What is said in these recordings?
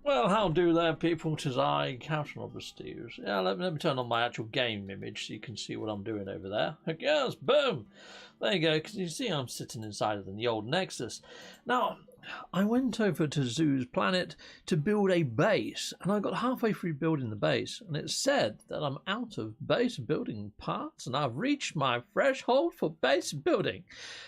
Well, how do there, people? 'Tis I, Captain Robert Steves. Yeah, let me turn on my actual game image so you can see what I'm doing over there. Heck yes, boom! There you go, because you see I'm sitting inside of the old Nexus. Now, I went over to Zoo's planet to build a base, and I got halfway through building the base, and it said that I'm out of base building parts, and I've reached my threshold for base building.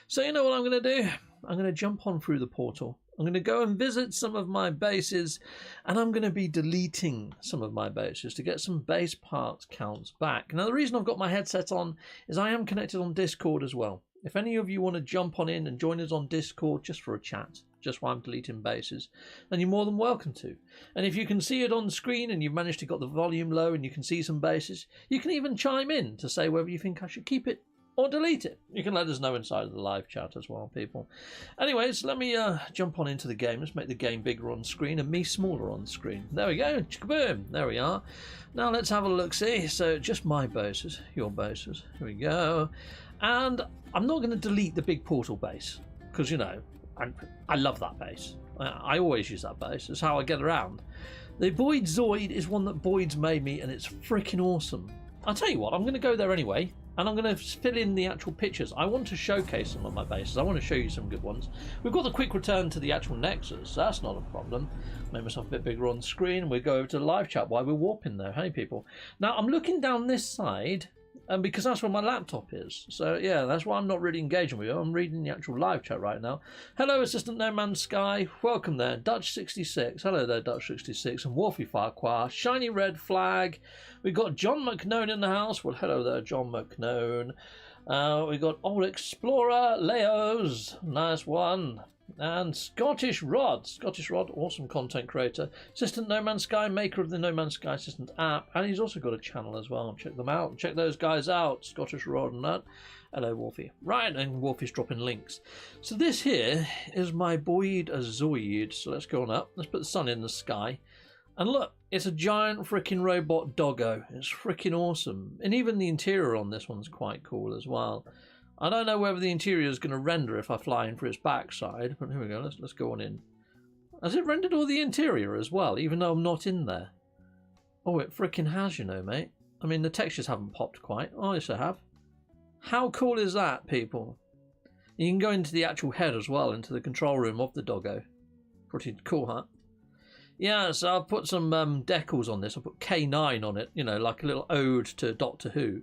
So you know what I'm going to do? I'm going to jump on through the portal. I'm going to go and visit some of my bases, and I'm going to be deleting some of my bases to get some base parts counts back. Now, the reason I've got my headset on is I am connected on Discord as well. If any of you want to jump on in and join us on Discord just for a chat, just while I'm deleting bases, then you're more than welcome to. And if you can see it on the screen and you've managed to get the volume low and you can see some bases, you can even chime in to say whether you think I should keep it or delete it. You can let us know inside of the live chat as well, people. Anyways, let me jump on into the game. Let's make the game bigger on screen and me smaller on screen. There we go. Boom. There we are. Now let's have a look-see. So just my bases, your bases. Here we go. And I'm not going to delete the big portal base because, you know, I love that base. I always use that base. It's how I get around. The Boyd Zoid is one that Boyd's made me, and it's freaking awesome. I'll tell you what, I'm going to go there anyway. And I'm going to fill in the actual pictures. I want to showcase some of my bases. I want to show you some good ones. We've got the quick return to the actual Nexus. So that's not a problem. Make myself a bit bigger on screen. We go over to the live chat while we're warping there. Hey, people. Now, I'm looking down this side, and because that's where my laptop is. So, yeah, that's why I'm not really engaging with you. I'm reading the actual live chat right now. Hello, Assistant No Man's Sky. Welcome there. Dutch66. Hello there, Dutch66. And Wolfie Farquhar. Shiny Red Flag. We've got John McKnone in the house. Well, hello there, John McKnone. We've got Old Explorer. Leos. Nice one. And Scottish Rod. Scottish Rod, awesome content creator. Assistant No Man's Sky, maker of the No Man's Sky Assistant app. And he's also got a channel as well. Check them out. Check those guys out. Scottish Rod and that. Hello, Wolfie. Right, and Wolfie's dropping links. So this here is my Boyd Zoid. So let's go on up. Let's put the sun in the sky. And look, it's a giant freaking robot doggo. It's freaking awesome. And even the interior on this one's quite cool as well. I don't know whether the interior is going to render if I fly in for its backside, but here we go. Let's go on in. Has it rendered all the interior as well, even though I'm not in there? Oh, it freaking has, you know, mate. I mean, the textures haven't popped quite. Oh, yes, I have. How cool is that, people? You can go into the actual head as well, into the control room of the doggo. Pretty cool, huh? Yeah, so I'll put some decals on this. I'll put K9 on it, you know, like a little ode to Doctor Who.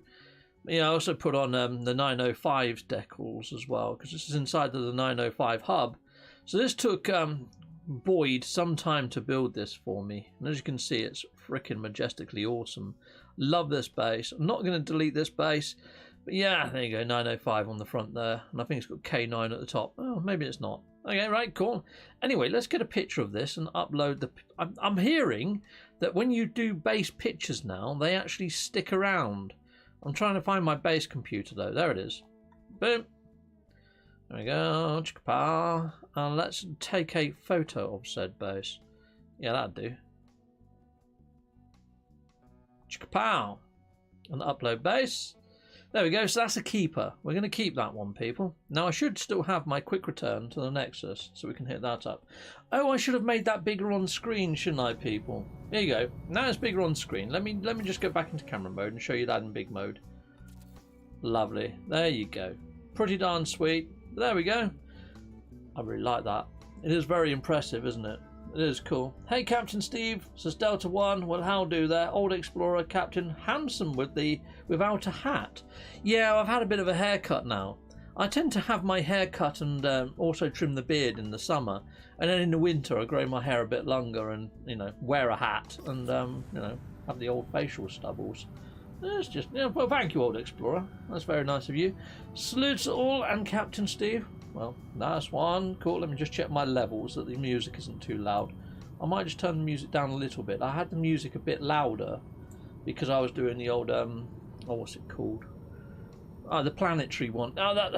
Yeah, I also put on the 905 decals as well, because this is inside of the 905 hub. So this took Boyd some time to build this for me. And as you can see, it's freaking majestically awesome. Love this base. I'm not going to delete this base. But yeah, there you go, 905 on the front there. And I think it's got K9 at the top. Oh, maybe it's not. Okay, right, cool. Anyway, let's get a picture of this and upload the... I'm hearing that when you do base pictures now, they actually stick around. I'm trying to find my base computer, though. There it is. Boom. There we go. Chicka-pow. And let's take a photo of said base. Yeah, that'd do. Chicka-pow. And upload base. There we go, so that's a keeper. We're going to keep that one, people. Now, I should still have my quick return to the Nexus, so we can hit that up. Oh, I should have made that bigger on screen, shouldn't I, people? There you go. Now it's bigger on screen. Let me just go back into camera mode and show you that in big mode. Lovely. There you go. Pretty darn sweet. There we go. I really like that. It is very impressive, isn't it? It is cool. Hey, Captain Steve, says Delta One. Well, how do there? Old Explorer, Captain Handsome without a hat. Yeah, I've had a bit of a haircut now. I tend to have my hair cut and also trim the beard in the summer, and then in the winter I grow my hair a bit longer and, you know, wear a hat and you know, have the old facial stubbles. It's just, yeah, well, thank you, Old Explorer. That's very nice of you. Salutes all and Captain Steve. Well, nice one. Cool. Let me just check my levels that the music isn't too loud. I might just turn the music down a little bit. I had the music a bit louder because I was doing the old oh, what's it called? Oh, the planetary one. Oh, that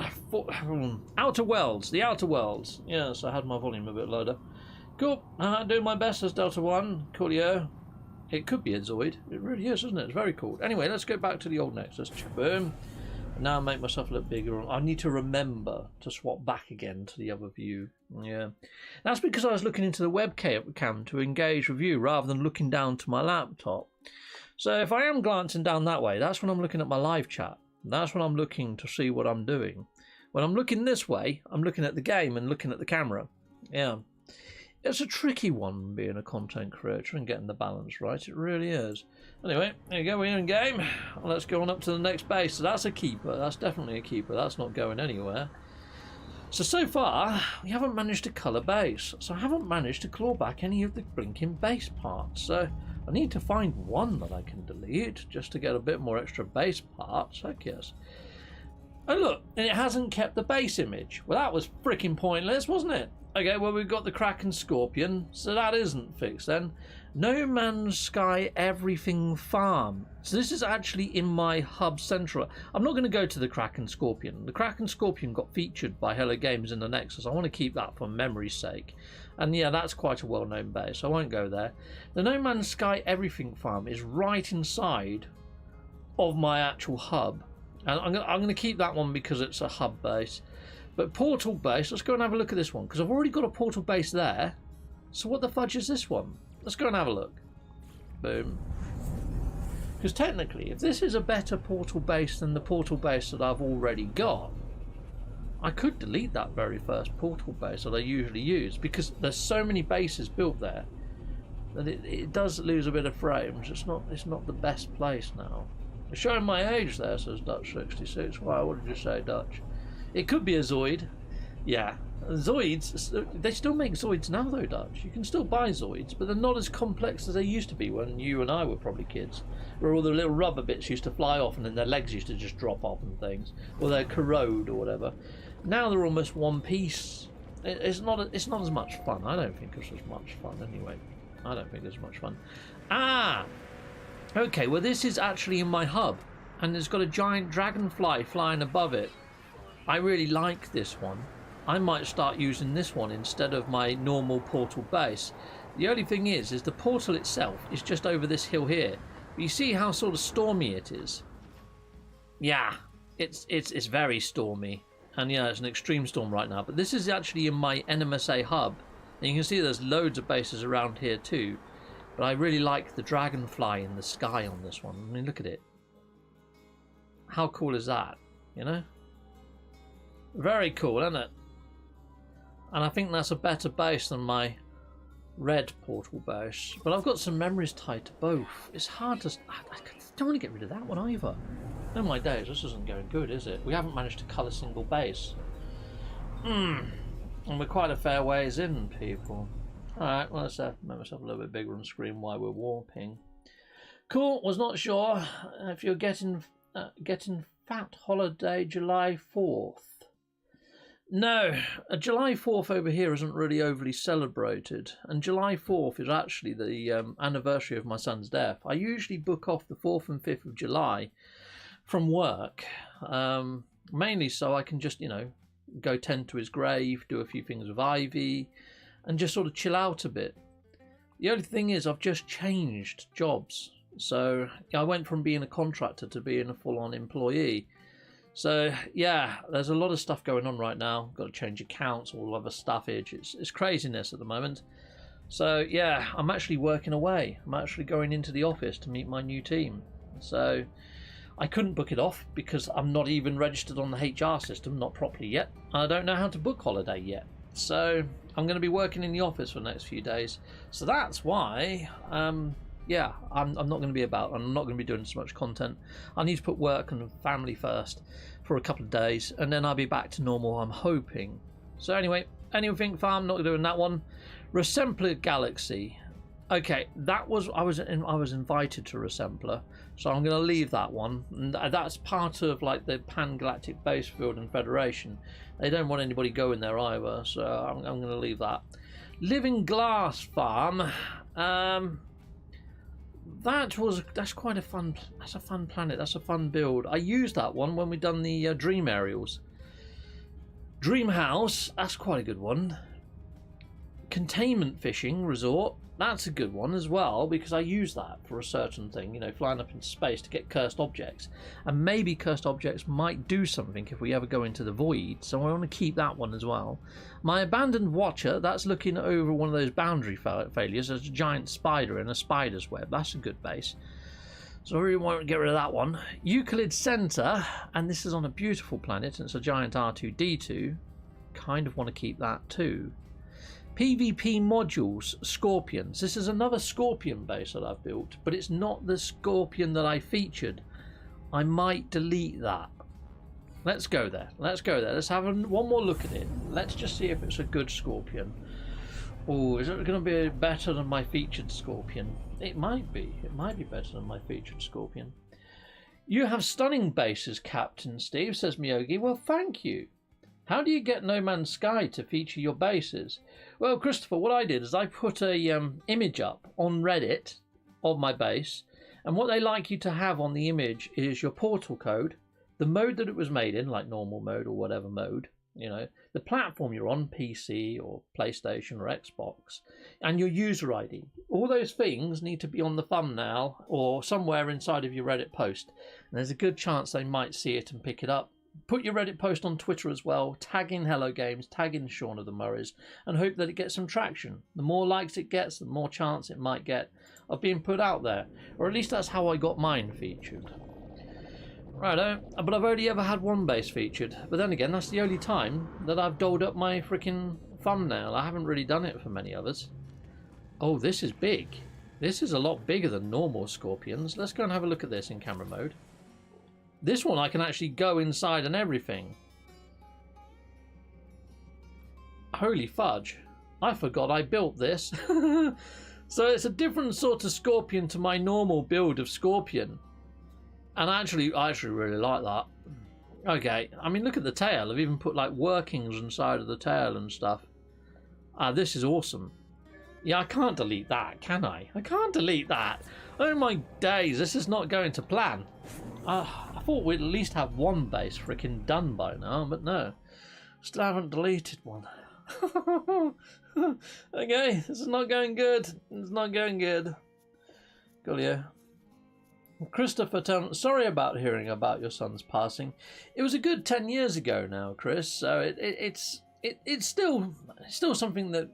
Outer Worlds. The Outer Worlds. Yes, I had my volume a bit louder. Cool. Doing my best as Delta One. Coolio. It could be a Zoid. It really is, isn't it? It's very cool. Anyway, let's go back to the old Nexus. Boom. Now make myself a little bigger. I need to remember to swap back again to the other view Yeah, that's because I was looking into the webcam to engage with you rather than looking down to my laptop. So if I am glancing down that way, that's when I'm looking at my live chat. That's when I'm looking to see what I'm doing. When I'm looking this way, I'm looking at the game and looking at the camera. Yeah, it's a tricky one being a content creator and getting the balance right. It really is. Anyway, there you go, we're in game. Let's go on up to the next base. So that's a keeper. That's definitely a keeper. That's not going anywhere. So far, we haven't managed to colour base. So I haven't managed to claw back any of the blinking base parts. So I need to find one that I can delete just to get a bit more extra base parts. Heck yes. Oh look, and it hasn't kept the base image. Well, that was freaking pointless, wasn't it? Okay, well, we've got the Kraken Scorpion, so that isn't fixed then. No Man's Sky Everything Farm. So this is actually in my hub central. I'm not going to go to the Kraken Scorpion. The Kraken Scorpion got featured by Hello Games in the Nexus. I want to keep that for memory's sake. And yeah, that's quite a well-known base, so I won't go there. The No Man's Sky Everything Farm is right inside of my actual hub. And I'm going to keep that one because it's a hub base. But portal base, let's go and have a look at this one, because I've already got a portal base there. So what the fudge is this one? Let's go and have a look. Boom. Because technically, if this is a better portal base than the portal base that I've already got, I could delete that very first portal base that I usually use, because there's so many bases built there that it does lose a bit of frames. It's not the best place now. It's showing my age there, says Dutch66. Why, what did you say, Dutch? It could be a Zoid. Yeah. Zoids, they still make Zoids now though, Dutch. You can still buy Zoids, but they're not as complex as they used to be when you and I were probably kids. Where all the little rubber bits used to fly off and then their legs used to just drop off and things. Or they're corrode or whatever. Now they're almost one piece. It's not as much fun. I don't think it's as much fun anyway. I don't think it's much fun. Ah! Okay, well this is actually in my hub. And it's got a giant dragonfly flying above it. I really like this one. I might start using this one instead of my normal portal base. The only thing is the portal itself is just over this hill here. But you see how sort of stormy it is? Yeah, it's very stormy. And yeah, it's an extreme storm right now. But this is actually in my NMSA hub. And you can see there's loads of bases around here too. But I really like the dragonfly in the sky on this one. I mean, look at it. How cool is that? You know? Very cool, isn't it? And I think that's a better base than my red portal base. But I've got some memories tied to both. It's hard to... I don't want to get rid of that one either. Oh my days, this isn't going good, is it? We haven't managed to colour single base. And we're quite a fair ways in, people. Alright, well, let's make myself a little bit bigger on screen while we're warping. Cool, was not sure if you're getting Fat Holiday July 4th. No, July 4th over here isn't really overly celebrated, and July 4th is actually the anniversary of my son's death. I usually book off the 4th and 5th of July from work, mainly so I can just, you know, go tend to his grave, do a few things with Ivy, and just sort of chill out a bit. The only thing is I've just changed jobs, so I went from being a contractor to being a full-on employee. So yeah, there's a lot of stuff going on right now. Got to change accounts, all other stuffage. It's craziness at the moment. So yeah, I'm actually working away. I'm actually going into the office to meet my new team. So I couldn't book it off because I'm not even registered on the HR system, not properly yet. I don't know how to book holiday yet. So I'm going to be working in the office for the next few days. So that's why yeah, I'm not going to be about. I'm not going to be doing so much content. I need to put work and family first for a couple of days, and then I'll be back to normal, I'm hoping. So anyway, Anything Farm, not doing that one. Resempler Galaxy. Okay, that was I was invited to Resempler, so I'm going to leave that one. And that's part of like the Pan-Galactic Base Building Federation. They don't want anybody going there either, so I'm going to leave that. Living Glass Farm. That's quite a fun. That's a fun planet. That's a fun build. I used that one when we done the Dream Aerials. Dream House. That's quite a good one. Containment Fishing Resort. That's a good one as well, because I use that for a certain thing, you know, flying up into space to get cursed objects. And maybe cursed objects might do something if we ever go into the void, so I want to keep that one as well. My abandoned watcher, that's looking over one of those boundary failures. There's a giant spider in a spider's web. That's a good base. So I really want to get rid of that one. Euclid Center, and this is on a beautiful planet, and it's a giant R2-D2. Kind of want to keep that too. PvP modules, Scorpions. This is another Scorpion base that I've built, but it's not the Scorpion that I featured. I might delete that. Let's go there. Let's go there. Let's have one more look at it. Let's just see if it's a good Scorpion. Oh, is it going to be better than my featured Scorpion? It might be. It might be better than my featured Scorpion. You have stunning bases, Captain Steve, says Miyogi. Well, thank you. How do you get No Man's Sky to feature your bases? Well, Christopher, what I did is I put a image up on Reddit of my base, and what they like you to have on the image is your portal code, the mode that it was made in, like normal mode or whatever mode, you know, the platform you're on, PC or PlayStation or Xbox, and your user ID. All those things need to be on the thumbnail or somewhere inside of your Reddit post, and there's a good chance they might see it and pick it up. Put your Reddit post on Twitter as well, tag in Hello Games, tag in Shaun of the Murrays, and hope that it gets some traction. The more likes it gets, the more chance it might get of being put out there. Or at least that's how I got mine featured. Righto, but I've only ever had one base featured. But then again, that's the only time that I've dolled up my freaking thumbnail. I haven't really done it for many others. Oh, this is big. This is a lot bigger than normal Scorpions. Let's go and have a look at this in camera mode. This one I can actually go inside and everything. Holy fudge. I forgot I built this. So it's a different sort of Scorpion to my normal build of Scorpion. And I actually really like that. Okay, I mean, look at the tail. I've even put like workings inside of the tail and stuff. This is awesome. Yeah, I can't delete that, can I? I can't delete that. Oh my days, this is not going to plan. I thought we'd at least have one base freaking done by now, but no. Still haven't deleted one. Okay, this is not going good. It's not going good. Golly. Christopher, sorry about hearing about your son's passing. It was a good 10 years ago now, Chris, so it's still something that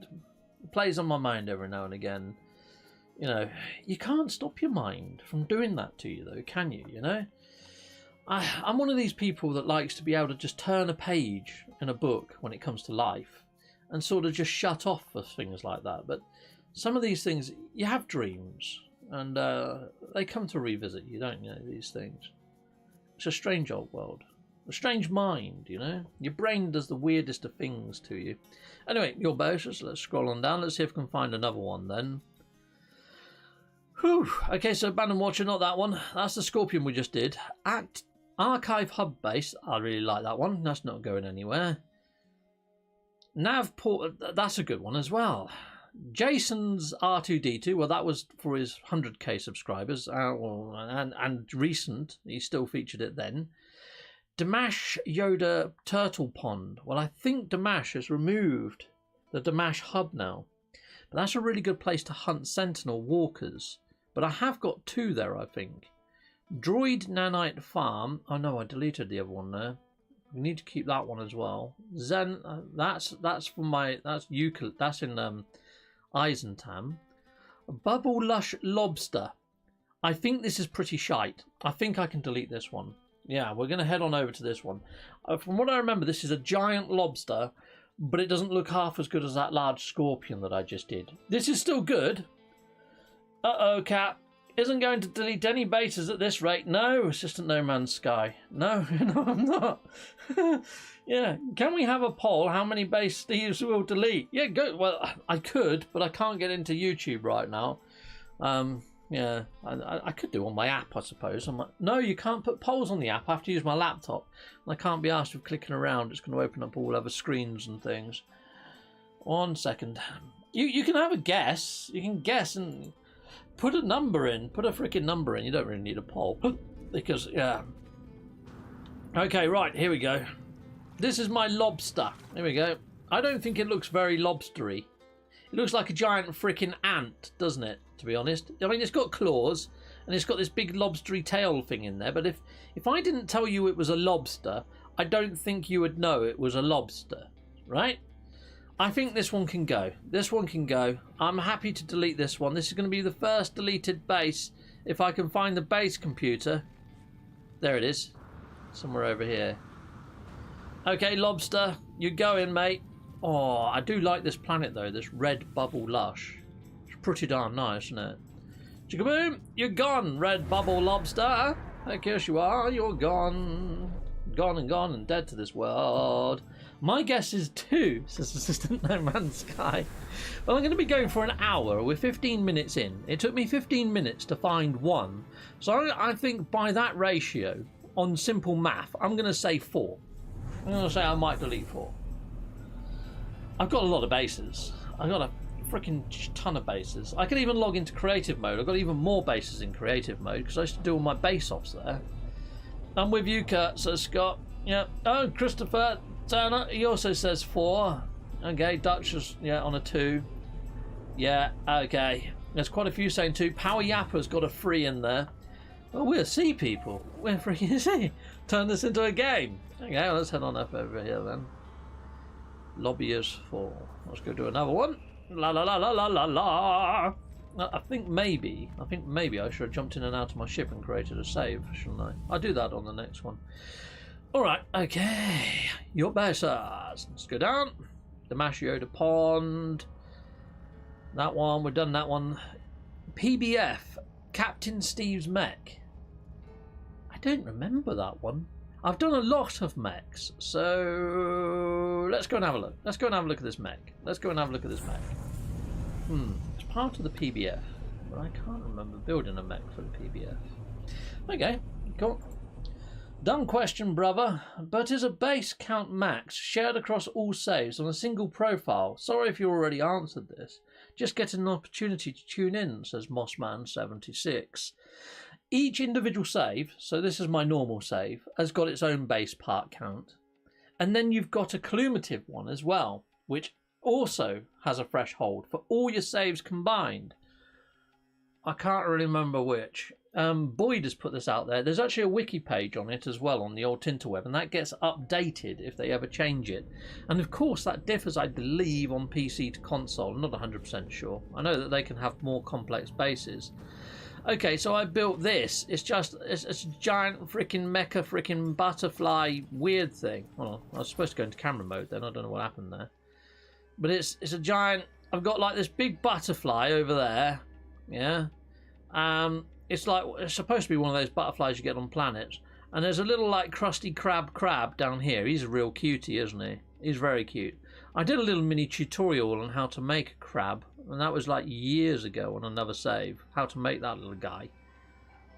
plays on my mind every now and again. You know, you can't stop your mind from doing that to you, though, can you? You know, I'm one of these people that likes to be able to just turn a page in a book when it comes to life and sort of just shut off for things like that. But some of these things, you have dreams, and they come to revisit you, don't you? These things. It's a strange old world. A strange mind, you know. Your brain does the weirdest of things to you. Anyway, your bases. Let's scroll on down. Let's see if we can find another one then. Whew. Okay, so Abandoned Watcher, not that one. That's the Scorpion we just did. Archive Hub Base. I really like that one. That's not going anywhere. Navport. That's a good one as well. Jason's R2-D2. Well, that was for his 100k subscribers. And recent. He still featured it then. Damash Yoda Turtle Pond. Well, I think Damash has removed the Damash hub now. But that's a really good place to hunt Sentinel walkers. But I have got two there, I think. Droid Nanite Farm. Oh no, I deleted the other one there. We need to keep that one as well. Zen. That's for my. That's Euclid. That's in Eisentam. Bubble Lush Lobster. I think this is pretty shite. I think I can delete this one. Yeah, we're going to head on over to this one. From what I remember, this is a giant lobster, but it doesn't look half as good as that large Scorpion that I just did. This is still good. Uh-oh, Cat. Isn't going to delete any bases at this rate. No, Assistant No Man's Sky. No, no, I'm not. Yeah, can we have a poll? How many base Steves will delete? Yeah, good. Well, I could, but I can't get into YouTube right now. Yeah, I could do on my app, I suppose. No, you can't put polls on the app. I have to use my laptop. And I can't be asked with clicking around. It's going to open up all other screens and things. 1 second. You can have a guess. You can guess and put a number in. Put a freaking number in. You don't really need a poll. Because, yeah. Okay, right, here we go. This is my lobster. Here we go. I don't think it looks very lobstery. It looks like a giant freaking ant, doesn't it, to be honest? I mean, it's got claws, and it's got this big lobstery tail thing in there, but if I didn't tell you it was a lobster, I don't think you would know it was a lobster, right? I think this one can go. This one can go. I'm happy to delete this one. This is going to be the first deleted base. If I can find the base computer. There it is. Somewhere over here. Okay, lobster. You go in, mate. Oh, I do like this planet, though. This red bubble lush. It's pretty darn nice, isn't it? Chickaboom! You're gone, red bubble lobster. I guess you are. You're gone. Gone and gone and dead to this world. My guess is 2, says Assistant No Man's Sky. Well, I'm going to be going for an hour. We're 15 minutes in. It took me 15 minutes to find 1. So I think by that ratio, on simple math, I'm going to say 4. I'm going to say I might delete 4. I've got a lot of bases. I've got a freaking ton of bases. I can even log into creative mode. I've got even more bases in creative mode because I used to do all my base-offs there. I'm with you, Kurt, says Scott. Yeah. Oh, Christopher Turner, he also says 4. Okay, Dutch is, yeah, on a 2. Yeah, okay. There's quite a few saying 2. Power Yapper's got a 3 in there. Well, we're sea people. We're freaking sea. Turn this into a game. Okay, well, let's head on up over here then. Lobbyers 4. Let's go do another one. La la la la la la la. I think maybe I should have jumped in and out of my ship and created a save, shouldn't I? I'll do that on the next one. Alright, okay. Your bases. Let's go down. The Mashiota Pond. That one, we've done that one. PBF, Captain Steve's Mech. I don't remember that one. I've done a lot of mechs, so let's go and have a look. Let's go and have a look at this mech. Let's go and have a look at this mech. It's part of the PBF, but I can't remember building a mech for the PBF. Okay, cool. Dumb question, brother, but is a base count max shared across all saves on a single profile? Sorry if you already answered this. Just getting an opportunity to tune in, says Mossman76. Each individual save, so this is my normal save, has got its own base part count. And then you've got a cumulative one as well, which also has a threshold for all your saves combined. I can't really remember which. Boyd has put this out there. There's actually a wiki page on it as well on the old Tinterweb, and that gets updated if they ever change it. And of course that differs, I believe, on PC to console. I'm not 100% sure. I know that they can have more complex bases. Okay, so I built this. It's a giant freaking mecha freaking butterfly weird thing. Well, I was supposed to go into camera mode then. I don't know what happened there. But it's a giant... I've got like this big butterfly over there. Yeah. It's supposed to be one of those butterflies you get on planets. And there's a little like Krusty Krab down here. He's a real cutie, isn't he? He's very cute. I did a little mini tutorial on how to make a crab, and that was like years ago on another save, how to make that little guy.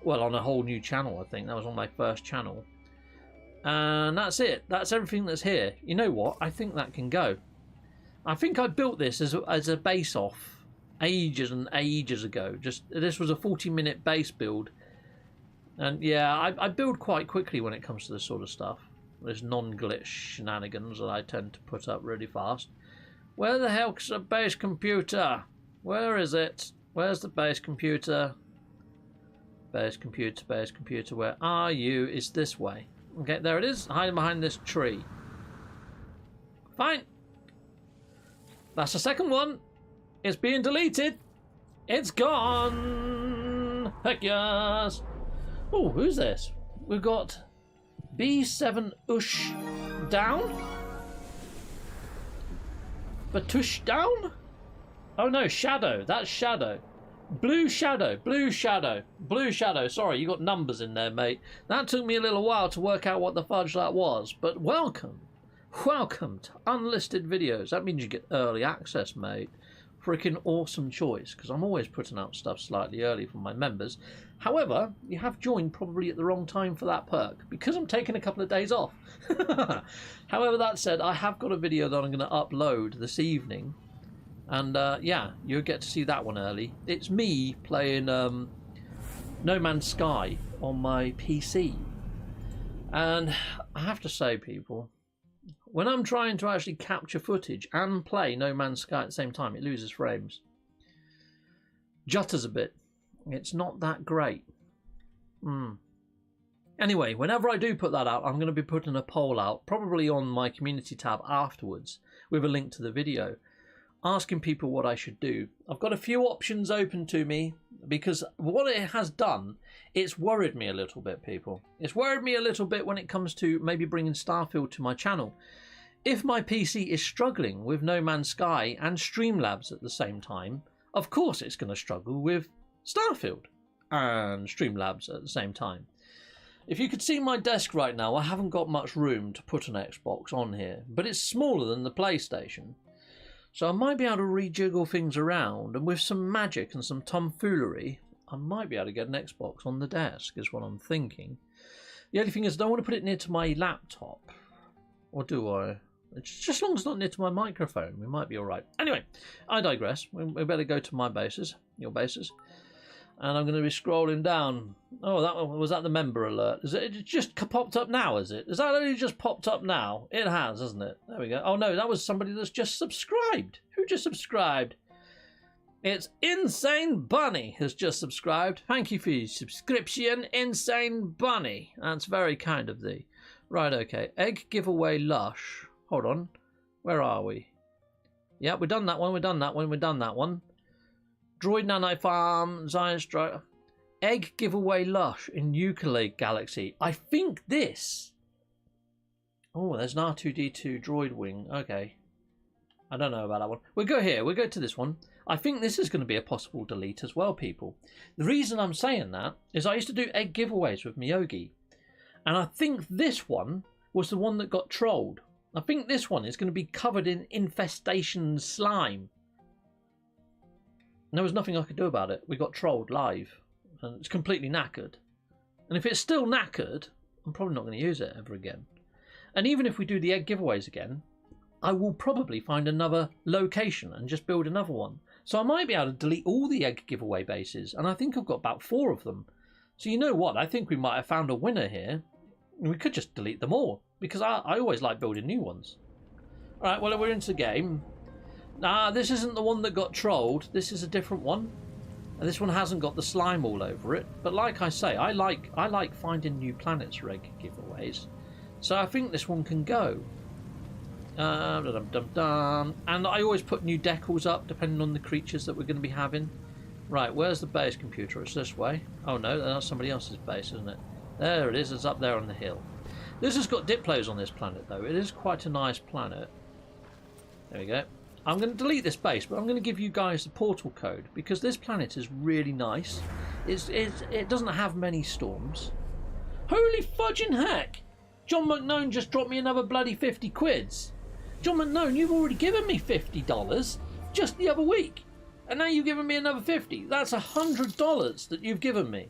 Well, on a whole new channel, I think. That was on my first channel. And that's it. That's everything that's here. You know what? I think that can go. I think I built this as a base-off ages and ages ago. This was a 40-minute base build. And yeah, I build quite quickly when it comes to this sort of stuff. There's non-glitch shenanigans that I tend to put up really fast. Where the hell's the base computer? Where is it? Where's the base computer? Base computer, where are you? It's this way. Okay, there it is, hiding behind this tree. Fine. That's the second one. It's being deleted. It's gone. Heck yes. Oh, who's this? We've got B7 Ush down? Batush down? Oh no, Shadow. That's Shadow. Blue Shadow. Blue Shadow. Blue Shadow. Sorry, you got numbers in there, mate. That took me a little while to work out what the fudge that was. But welcome. Welcome to Unlisted Videos. That means you get early access, mate. Freaking awesome choice, because I'm always putting out stuff slightly early for my members. However, you have joined probably at the wrong time for that perk, because I'm taking a couple of days off. However, that said, I have got a video that I'm going to upload this evening. And yeah, you'll get to see that one early. It's me playing No Man's Sky on my PC. And I have to say, people, When I'm trying to actually capture footage and play No Man's Sky at the same time, it loses frames. Jutters a bit. It's not that great. Anyway, whenever I do put that out, I'm going to be putting a poll out, probably on my community tab afterwards, with a link to the video, asking people what I should do. I've got a few options open to me, because what it has done, it's worried me a little bit, people. It's worried me a little bit when it comes to maybe bringing Starfield to my channel. If my PC is struggling with No Man's Sky and Streamlabs at the same time, of course it's going to struggle with Starfield and Streamlabs at the same time. If you could see my desk right now, I haven't got much room to put an Xbox on here, but it's smaller than the PlayStation. So I might be able to rejiggle things around, and with some magic and some tomfoolery, I might be able to get an Xbox on the desk, is what I'm thinking. The only thing is I don't want to put it near to my laptop. Or do I? It's just as long as it's not near to my microphone, we might be alright. Anyway, I digress. We better go to my bases, your bases. And I'm going to be scrolling down. Oh, was that the member alert? It just popped up now, is it? Has that only just popped up now? It has, hasn't it? There we go. Oh no, that was somebody that's just subscribed. Who just subscribed? It's Insane Bunny has just subscribed. Thank you for your subscription, Insane Bunny. That's very kind of thee. Right, okay. Egg giveaway lush. Hold on. Where are we? Yeah, we've done that one. We've done that one. We've done that one. Droid Nano Farm, Zion Strike, Egg Giveaway Lush in Ukulele Galaxy. I think this. Oh, there's an R2D2 Droid Wing. Okay. I don't know about that one. We'll go here. We'll go to this one. I think this is going to be a possible delete as well, people. The reason I'm saying that is I used to do egg giveaways with Miyogi. And I think this one was the one that got trolled. I think this one is going to be covered in infestation slime. And there was nothing I could do about it. We got trolled live. And it's completely knackered. And if it's still knackered, I'm probably not going to use it ever again. And even if we do the egg giveaways again, I will probably find another location and just build another one. So I might be able to delete all the egg giveaway bases. And I think I've got about 4 of them. So you know what? I think we might have found a winner here. We could just delete them all. Because I always like building new ones. Alright, well, we're into the game. Nah, this isn't the one that got trolled. This is a different one. And this one hasn't got the slime all over it. But like I say, I like finding new planets for egg giveaways. So I think this one can go. And I always put new decals up depending on the creatures that we're going to be having. Right, where's the base computer? It's this way. Oh no, that's somebody else's base, isn't it? There it is. It's up there on the hill. This has got Diplos on this planet, though. It is quite a nice planet. There we go. I'm going to delete this base, but I'm going to give you guys the portal code because this planet is really nice. It doesn't have many storms. Holy fudging heck! John McKnone just dropped me another bloody 50 quids. John McKnone, you've already given me $50 just the other week. And now you've given me another 50. That's $100 that you've given me.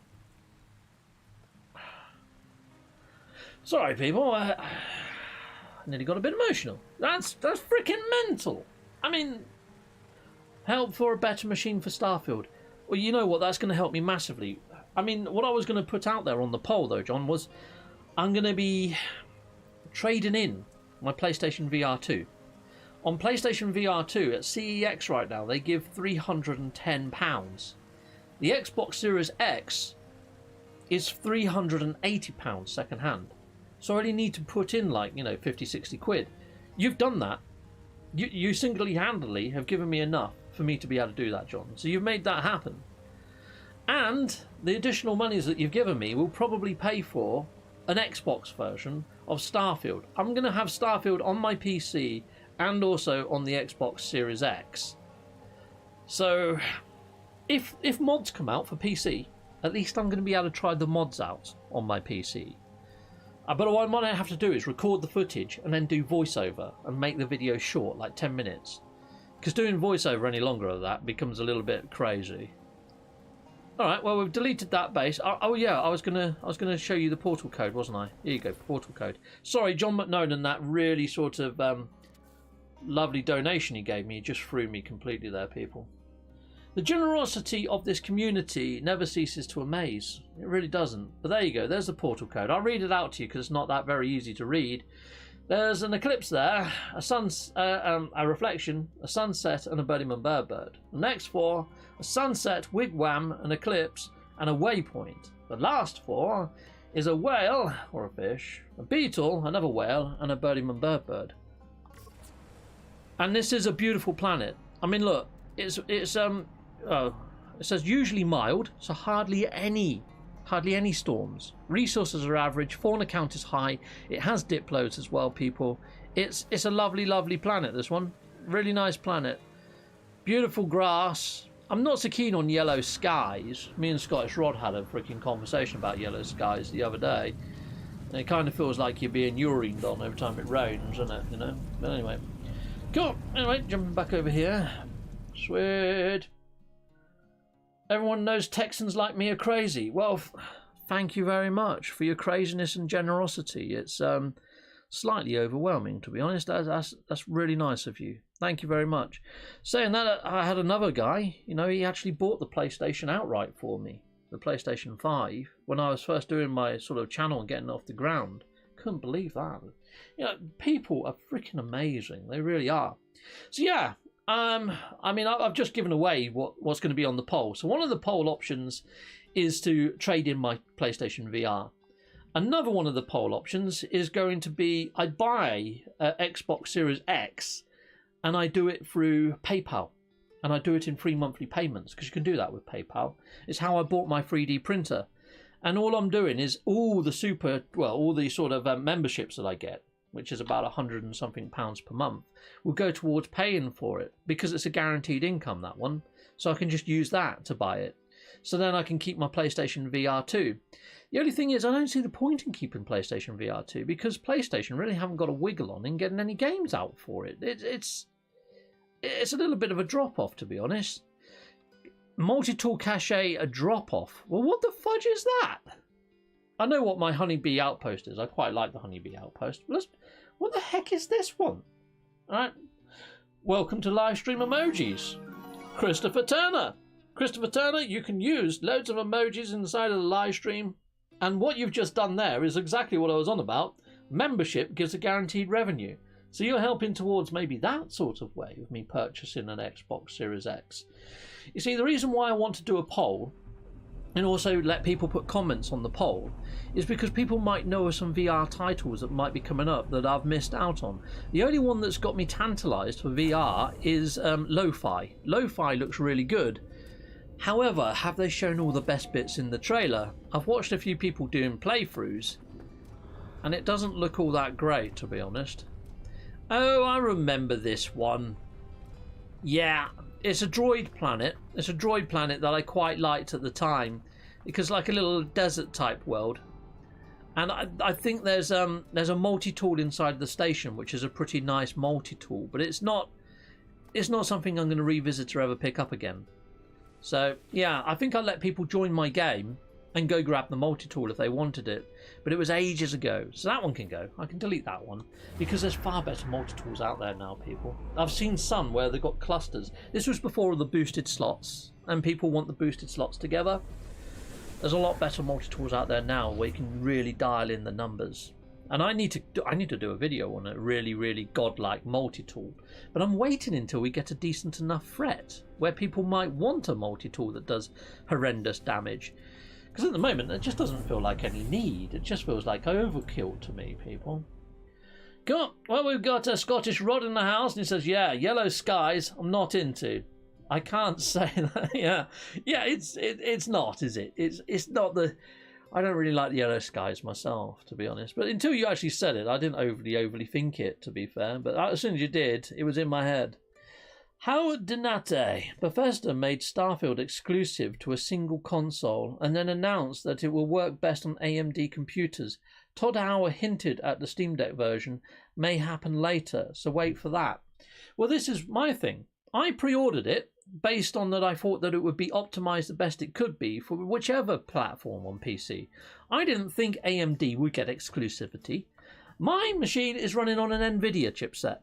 Sorry, people. I nearly got a bit emotional. That's freaking mental. I mean, help for a better machine for Starfield. Well, you know what? That's going to help me massively. I mean, what I was going to put out there on the poll, though, John, was I'm going to be trading in my PlayStation VR 2. On PlayStation VR 2 at CEX right now, they give £310. The Xbox Series X is £380 second hand. So I only need to put in, like, 50, 60 quid. You've done that. You single-handedly have given me enough for me to be able to do that, John. So you've made that happen. And the additional monies that you've given me will probably pay for an Xbox version of Starfield. I'm going to have Starfield on my PC and also on the Xbox Series X. So if mods come out for PC, at least I'm going to be able to try the mods out on my PC. But what I have to do is record the footage and then do voiceover and make the video short, like 10 minutes. Because doing voiceover any longer of that becomes a little bit crazy. Alright, well, we've deleted that base. Oh yeah, I was gonna show you the portal code, wasn't I? Here you go, portal code. Sorry, John McKnone, and that really sort of lovely donation he gave me just threw me completely there, people. The generosity of this community never ceases to amaze. It really doesn't. But there you go. There's the portal code. I'll read it out to you because it's not that very easy to read. There's an eclipse there, a reflection, a sunset, and a birdie-man bird. The next 4, a sunset, wigwam, an eclipse, and a waypoint. The last 4 is a whale, or a fish, a beetle, another whale, and a birdie-man bird. And this is a beautiful planet. I mean, look, it says usually mild, so hardly any storms. Resources are average, fauna count is high, it has diplodes as well, people. It's a lovely planet, this one. Really nice planet. Beautiful grass. I'm not so keen on yellow skies. Me and Scottish Rod had a freaking conversation about yellow skies the other day. And it kind of feels like you're being urined on every time it rains, doesn't it? You know? But anyway. Cool. Anyway, jumping back over here. Sweet. Everyone knows Texans like me are crazy. Well, thank you very much for your craziness and generosity. It's slightly overwhelming, to be honest. That's really nice of you. Thank you very much. Saying that, I had another guy, you know, he actually bought the PlayStation outright for me, the PlayStation 5, when I was first doing my sort of channel and getting off the ground. Couldn't believe that. You know, people are freaking amazing. They really are. So yeah, I mean, I've just given away what's going to be on the poll. So one of the poll options is to trade in my PlayStation VR. Another one of the poll options is going to be I buy Xbox Series X and I do it through PayPal. And I do it in 3 monthly payments, because you can do that with PayPal. It's how I bought my 3D printer. And all I'm doing is all the sort of memberships that I get, which is about £100 and something per month, will go towards paying for it, because it's a guaranteed income, that one. So I can just use that to buy it. So then I can keep my PlayStation VR 2. The only thing is, I don't see the point in keeping PlayStation VR 2, because PlayStation really haven't got a wiggle on in getting any games out for it. It's a little bit of a drop-off, to be honest. Multi-tool cache, a drop-off. Well, what the fudge is that? I know what my Honeybee Outpost is. I quite like the Honeybee Outpost. But what the heck is this one? Alright. Welcome to Livestream Emojis. Christopher Turner. Christopher Turner, you can use loads of emojis inside of the live stream. And what you've just done there is exactly what I was on about. Membership gives a guaranteed revenue. So you're helping towards maybe that sort of way of me purchasing an Xbox Series X. You see, the reason why I want to do a poll and also let people put comments on the poll is because people might know of some VR titles that might be coming up that I've missed out on. The only one that's got me tantalised for VR is Lo-Fi. Lo-Fi looks really good. However, have they shown all the best bits in the trailer? I've watched a few people doing playthroughs and it doesn't look all that great, to be honest. Oh, I remember this one. Yeah, it's a droid planet. It's a droid planet that I quite liked at the time, because like a little desert type world. And I think there's a multi-tool inside the station, which is a pretty nice multi-tool, but it's not something I'm going to revisit or ever pick up again. So yeah, I think I'll let people join my game and go grab the multi-tool if they wanted it. But it was ages ago, so that one can go. I can delete that one, because there's far better multi-tools out there now, people. I've seen some where they've got clusters. This was before the boosted slots, and people want the boosted slots together. There's a lot better multi-tools out there now where you can really dial in the numbers. And I need to do a video on a really godlike multi-tool. But I'm waiting until we get a decent enough threat where people might want a multi-tool that does horrendous damage. Because at the moment, it just doesn't feel like any need. It just feels like overkill to me, people. Cool. Well, we've got a Scottish Rod in the house, and he says, yeah, yellow skies, I'm not into. I can't say that. Yeah, it's not, is it? It's not the... I don't really like the yellow skies myself, to be honest. But until you actually said it, I didn't overly think it, to be fair. But as soon as you did, it was in my head. Howard Donate, Bethesda made Starfield exclusive to a single console and then announced that it will work best on AMD computers. Todd Howard hinted at the Steam Deck version may happen later, so wait for that. Well, this is my thing. I pre-ordered it based on that I thought that it would be optimized the best it could be for whichever platform on PC. I didn't think AMD would get exclusivity. My machine is running on an NVIDIA chipset,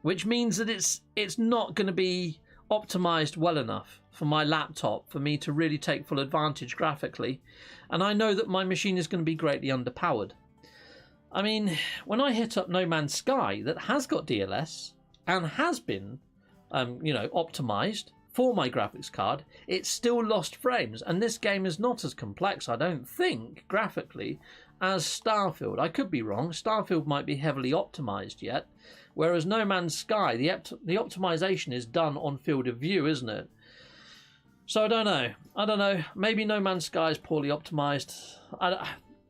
which means that it's not going to be optimized well enough for my laptop for me to really take full advantage graphically, and I know that my machine is going to be greatly underpowered. I mean, when I hit up No Man's Sky, that has got DLS and has been, optimized for my graphics card, it still lost frames. And this game is not as complex, I don't think, graphically, as Starfield. I could be wrong. Starfield might be heavily optimized yet, whereas No Man's Sky, the optimization is done on field of view, isn't it? So I don't know. Maybe No Man's Sky is poorly optimized.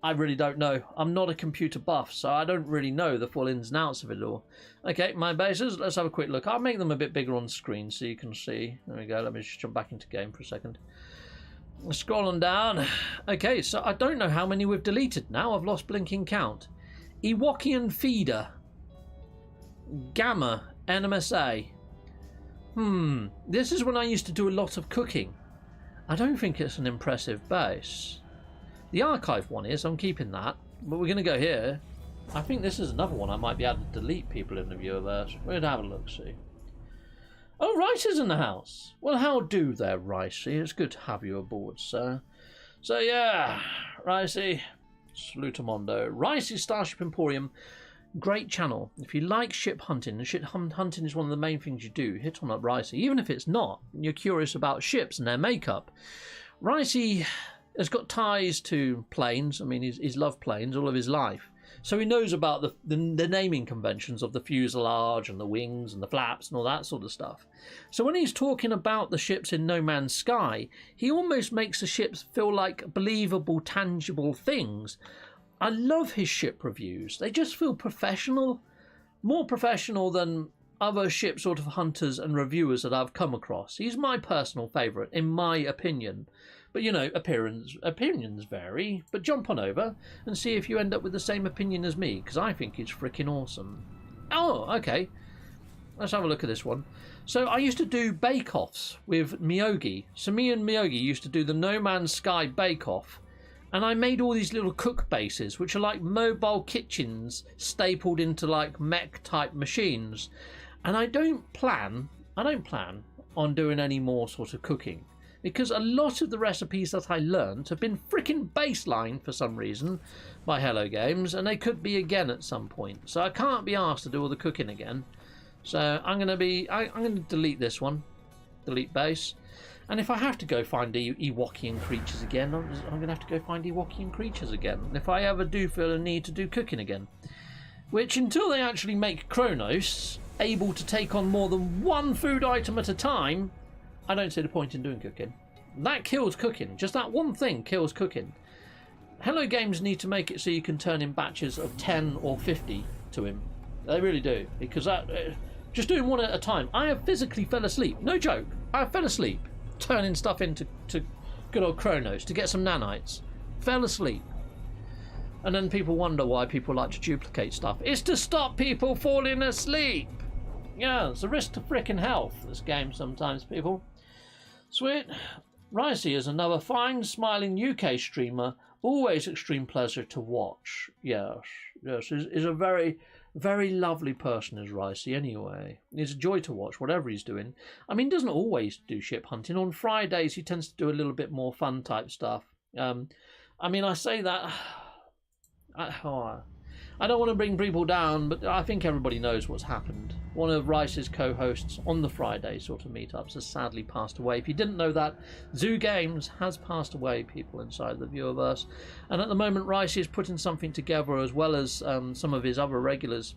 I really don't know. I'm not a computer buff, so I don't really know the full ins and outs of it all. Okay, my bases, let's have a quick look. I'll make them a bit bigger on screen so you can see. There we go, let me just jump back into game for a second. Scrolling down. Okay, so I don't know how many we've deleted now. I've lost blinking count. Ewokian Feeder. Gamma. NMSA. This is when I used to do a lot of cooking. I don't think it's an impressive base. The archive one is, I'm keeping that. But we're going to go here. I think this is another one I might be able to delete people in the viewerverse. We're going to have a look, see. Oh, Ricey's in the house. Well, how do there, Ricey? It's good to have you aboard, sir. So, yeah, Ricey, Salutamondo. Ricey Starship Emporium, great channel. If you like ship hunting, and ship hunting is one of the main things you do, hit on up Ricey. Even if it's not, you're curious about ships and their makeup. Ricey has got ties to planes. I mean, he's loved planes all of his life. So he knows about the naming conventions of the fuselage and the wings and the flaps and all that sort of stuff. So when he's talking about the ships in No Man's Sky, he almost makes the ships feel like believable, tangible things. I love his ship reviews. They just feel professional, more professional than other ship sort of hunters and reviewers that I've come across. He's my personal favourite, in my opinion. But, you know, opinions vary. But jump on over and see if you end up with the same opinion as me, because I think it's freaking awesome. Oh, okay. Let's have a look at this one. So I used to do bake-offs with Miyogi. So me and Miyogi used to do the No Man's Sky bake-off. And I made all these little cook bases, which are like mobile kitchens stapled into like mech-type machines. And I don't plan on doing any more sort of cooking, because a lot of the recipes that I learned have been freaking baseline for some reason by Hello Games, and they could be again at some point. So I can't be asked to do all the cooking again. So I'm going to delete this one, delete base. And if I have to go find Ewokian creatures again, I'm going to have to go find Ewokian creatures again. And if I ever do feel a need to do cooking again, which until they actually make Kronos able to take on more than one food item at a time, I don't see the point in doing cooking. That kills cooking. Just that one thing kills cooking. Hello Games need to make it so you can turn in batches of 10 or 50 to him. They really do. Because that, just doing one at a time. I have physically fell asleep. No joke. I fell asleep turning stuff into good old Kronos to get some nanites. Fell asleep. And then people wonder why people like to duplicate stuff. It's to stop people falling asleep. Yeah, it's a risk to frickin' health, this game sometimes, people. Sweet. Ricey is another fine, smiling UK streamer. Always extreme pleasure to watch. Yes. He's a very, very lovely person, is Ricey, anyway. He's a joy to watch, whatever he's doing. I mean, he doesn't always do ship hunting. On Fridays, he tends to do a little bit more fun type stuff. I mean, I say that... I don't want to bring people down, but I think everybody knows what's happened. One of Rice's co-hosts on the Friday sort of meetups has sadly passed away. If you didn't know that, Zoo Games has passed away, people inside the viewerverse. And at the moment, Rice is putting something together, as well as some of his other regulars,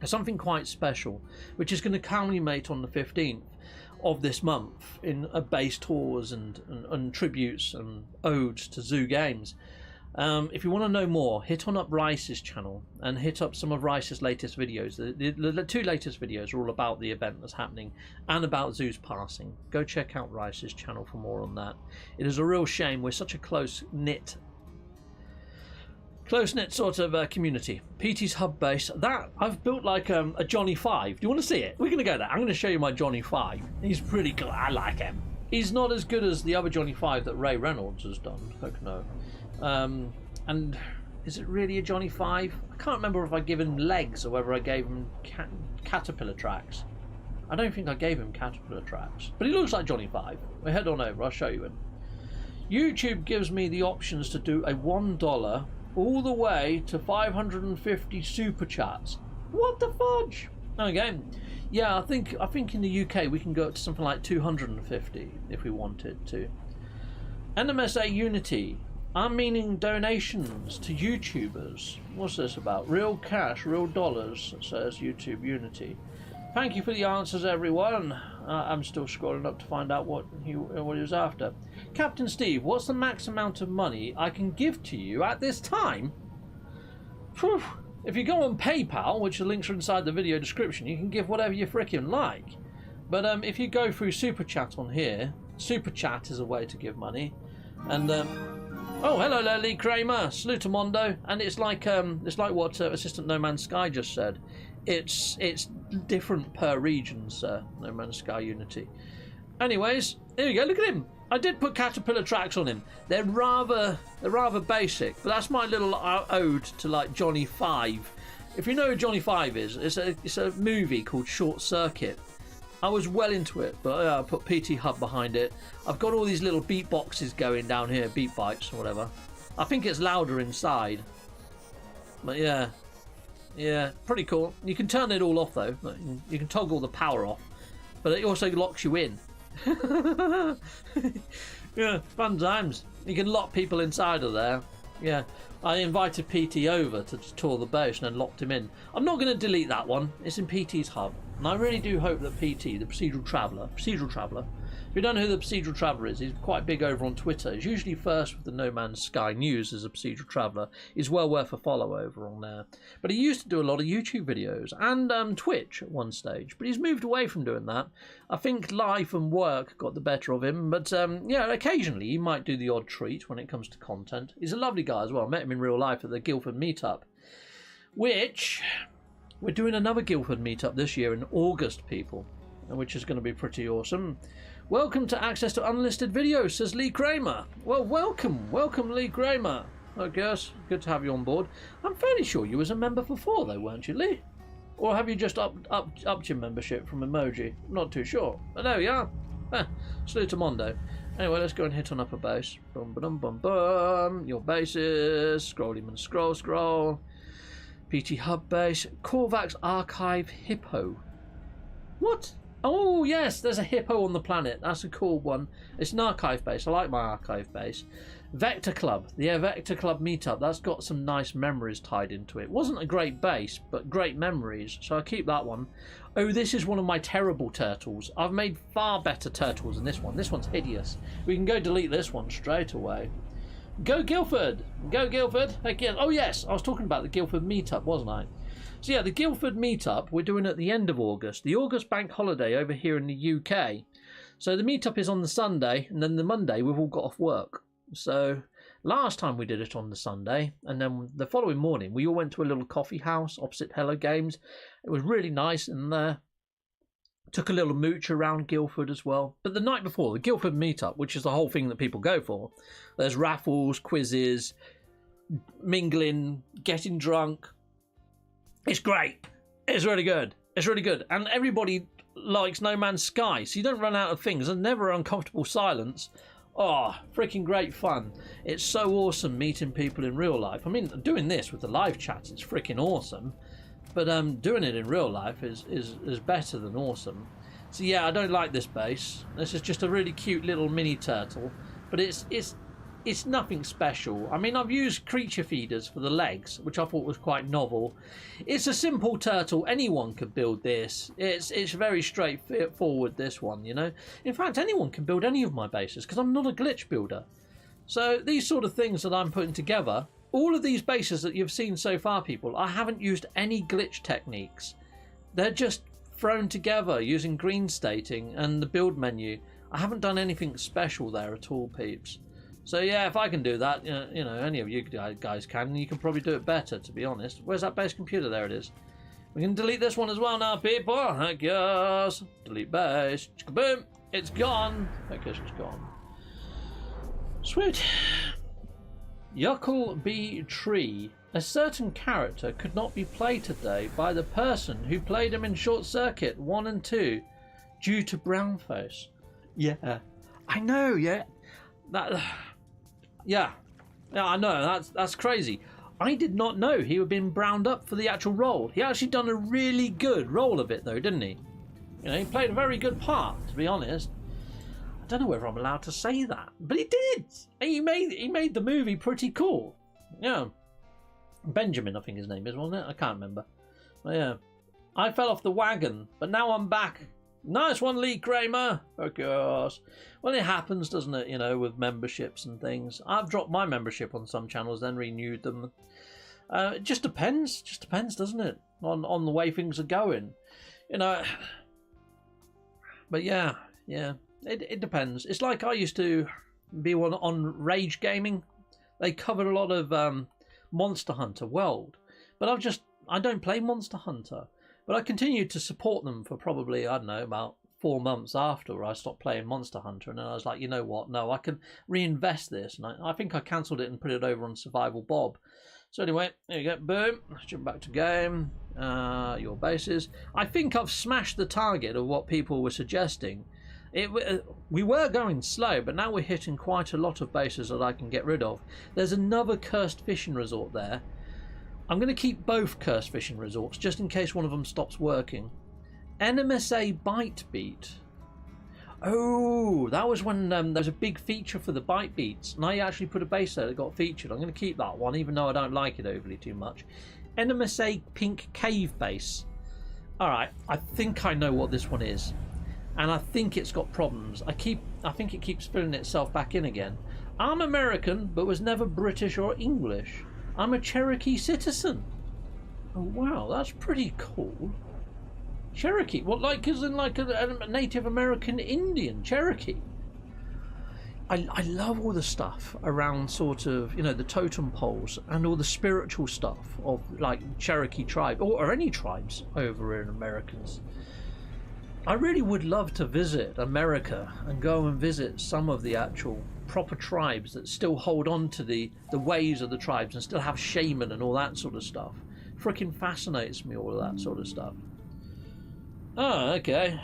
something quite special, which is going to culminate on the 15th of this month in base tours and tributes and odes to Zoo Games. If you want to know more, hit on up Rice's channel and hit up some of Rice's latest videos. The two latest videos are all about the event that's happening and about Zoo's passing. Go check out Rice's channel for more on that. It is a real shame. We're such a close-knit sort of community. PT's hub base, that I've built like a Johnny 5. Do you want to see it? We're going to go there. I'm going to show you my Johnny 5. He's pretty cool. I like him. He's not as good as the other Johnny 5 that Ray Reynolds has done. Heck no. And is it really a Johnny 5? I can't remember if I gave him legs or whether I gave him caterpillar tracks. I don't think I gave him caterpillar tracks, but he looks like Johnny 5. Well, head on over, I'll show you him. YouTube gives me the options to do a $1 all the way to 550 super chats. What the fudge? Okay. Yeah, I think in the UK we can go up to something like 250 if we wanted to. NMSA Unity. I'm meaning donations to YouTubers. What's this about? Real cash, real dollars, says YouTube Unity. Thank you for the answers, everyone. I'm still scrolling up to find out what he was after. Captain Steve, what's the max amount of money I can give to you at this time? Whew. If you go on PayPal, which the links are inside the video description, you can give whatever you frickin' like. But if you go through Super Chat on here, Super Chat is a way to give money. And oh, hello there, Lee Kramer, Salutamondo. And it's like what Assistant No Man's Sky just said. It's different per region, sir. No Man's Sky Unity. Anyways, here we go. Look at him. I did put caterpillar tracks on him. They're rather basic, but that's my little ode to like Johnny Five. If you know who Johnny Five is, it's a movie called Short Circuit. I was well into it, but I put PT Hub behind it. I've got all these little beat boxes going down here, beat bites or whatever. I think it's louder inside, but yeah, pretty cool. You can turn it all off though. You can toggle the power off, but it also locks you in. Yeah, fun times. You can lock people inside of there. Yeah, I invited PT over to tour the base and then locked him in. I'm not going to delete that one. It's in PT's hub, and I really do hope that PT, the procedural traveller. If you don't know who the procedural traveller is, he's quite big over on Twitter. He's usually first with the No Man's Sky news as a procedural traveller. He's well worth a follow over on there. But he used to do a lot of YouTube videos and Twitch at one stage. But he's moved away from doing that. I think life and work got the better of him. But yeah, occasionally he might do the odd treat when it comes to content. He's a lovely guy as well. I met him in real life at the Guildford meetup. Which, we're doing another Guildford meetup this year in August, people. Which is going to be pretty awesome. Welcome to access to unlisted videos, says Lee Kramer. Well, welcome Lee Kramer. I guess good to have you on board. I'm fairly sure you was a member before, though, weren't you, Lee? Or have you just upped your membership from Emoji? I'm not too sure. But there we are. Salutamondo. Anyway, let's go and hit on upper base. Bum bum bum bum. Your bases. Scrollyman scroll. PT Hub base. Korvax Archive Hippo. What? Oh, yes, there's a hippo on the planet. That's a cool one. It's an archive base. I like my archive base. Vector Club. The Vector Club meetup. That's got some nice memories tied into it. Wasn't a great base, but great memories. So I keep that one. Oh, this is one of my terrible turtles. I've made far better turtles than this one. This one's hideous. We can go delete this one straight away. Go Guildford. Go Guildford. Again. Oh, yes. I was talking about the Guildford meetup, wasn't I? So yeah, the Guildford meetup we're doing at the end of August, the August bank holiday over here in the UK. So the meetup is on the Sunday, and then the Monday we've all got off work. So last time we did it on the Sunday, and then the following morning we all went to a little coffee house opposite Hello Games. It was really nice in there. Took a little mooch around Guildford as well. But the night before, the Guildford meetup, which is the whole thing that people go for, there's raffles, quizzes, mingling, getting drunk. It's great. It's really good. It's really good. And everybody likes No Man's Sky, so you don't run out of things. There's never uncomfortable silence. Oh, freaking great fun. It's so awesome meeting people in real life. I mean, doing this with the live chat is freaking awesome. But doing it in real life is better than awesome. So yeah, I don't like this base. This is just a really cute little mini turtle. But it's nothing special. I mean, I've used creature feeders for the legs, which I thought was quite novel. It's a simple turtle. Anyone could build this. It's very straightforward, this one, you know. In fact, anyone can build any of my bases because I'm not a glitch builder. So these sort of things that I'm putting together, all of these bases that you've seen so far, people, I haven't used any glitch techniques. They're just thrown together using green stating and the build menu. I haven't done anything special there at all, peeps. So yeah, if I can do that, you know, any of you guys can, and you can probably do it better, to be honest. Where's that base computer? There it is. We can delete this one as well now, people. I guess. Delete base. Boom. It's gone. I guess it's gone. Sweet. Yuckle B Tree. A certain character could not be played today by the person who played him in Short Circuit 1 and 2 due to brownface. Yeah. I know, yeah. Yeah, I know. That's crazy. I did not know he had been browned up for the actual role. He actually done a really good role of it, though, didn't he? You know, he played a very good part, to be honest. I don't know whether I'm allowed to say that, but he did. He made the movie pretty cool. Yeah. Benjamin, I think his name is, wasn't it? I can't remember. But yeah. I fell off the wagon, but now I'm back. Nice one, Lee Kramer. Of course. Well, it happens, doesn't it, you know, with memberships and things. I've dropped my membership on some channels, then renewed them. It just depends. Just depends, doesn't it? On the way things are going. You know. But yeah. It depends. It's like I used to be on Rage Gaming. They covered a lot of Monster Hunter World. But I don't play Monster Hunter. But I continued to support them for probably, I don't know, about 4 months after I stopped playing Monster Hunter. And then I was like, you know what? No, I can reinvest this. And I think I cancelled it and put it over on Survival Bob. So anyway, there you go. Boom. Let's jump back to game. Your bases. I think I've smashed the target of what people were suggesting. We were going slow, but now we're hitting quite a lot of bases that I can get rid of. There's another cursed fishing resort there. I'm going to keep both cursed fishing resorts just in case one of them stops working. NMSA Bite Beat. Oh, that was when there was a big feature for the Bite Beats, and I actually put a base there that got featured. I'm going to keep that one, even though I don't like it overly too much. NMSA Pink Cave Base. Alright, I think I know what this one is. And I think it's got problems. I think it keeps filling itself back in again. I'm American, but was never British or English. I'm a Cherokee citizen. Oh wow, that's pretty cool. Cherokee, what, like as in like a Native American Indian Cherokee? I love all the stuff around sort of, you know, the totem poles and all the spiritual stuff of like Cherokee tribe or any tribes over in Americans. I really would love to visit America and go and visit some of the actual proper tribes that still hold on to the ways of the tribes and still have shaman and all that sort of stuff. Freaking fascinates me, all of that sort of stuff. Oh, okay.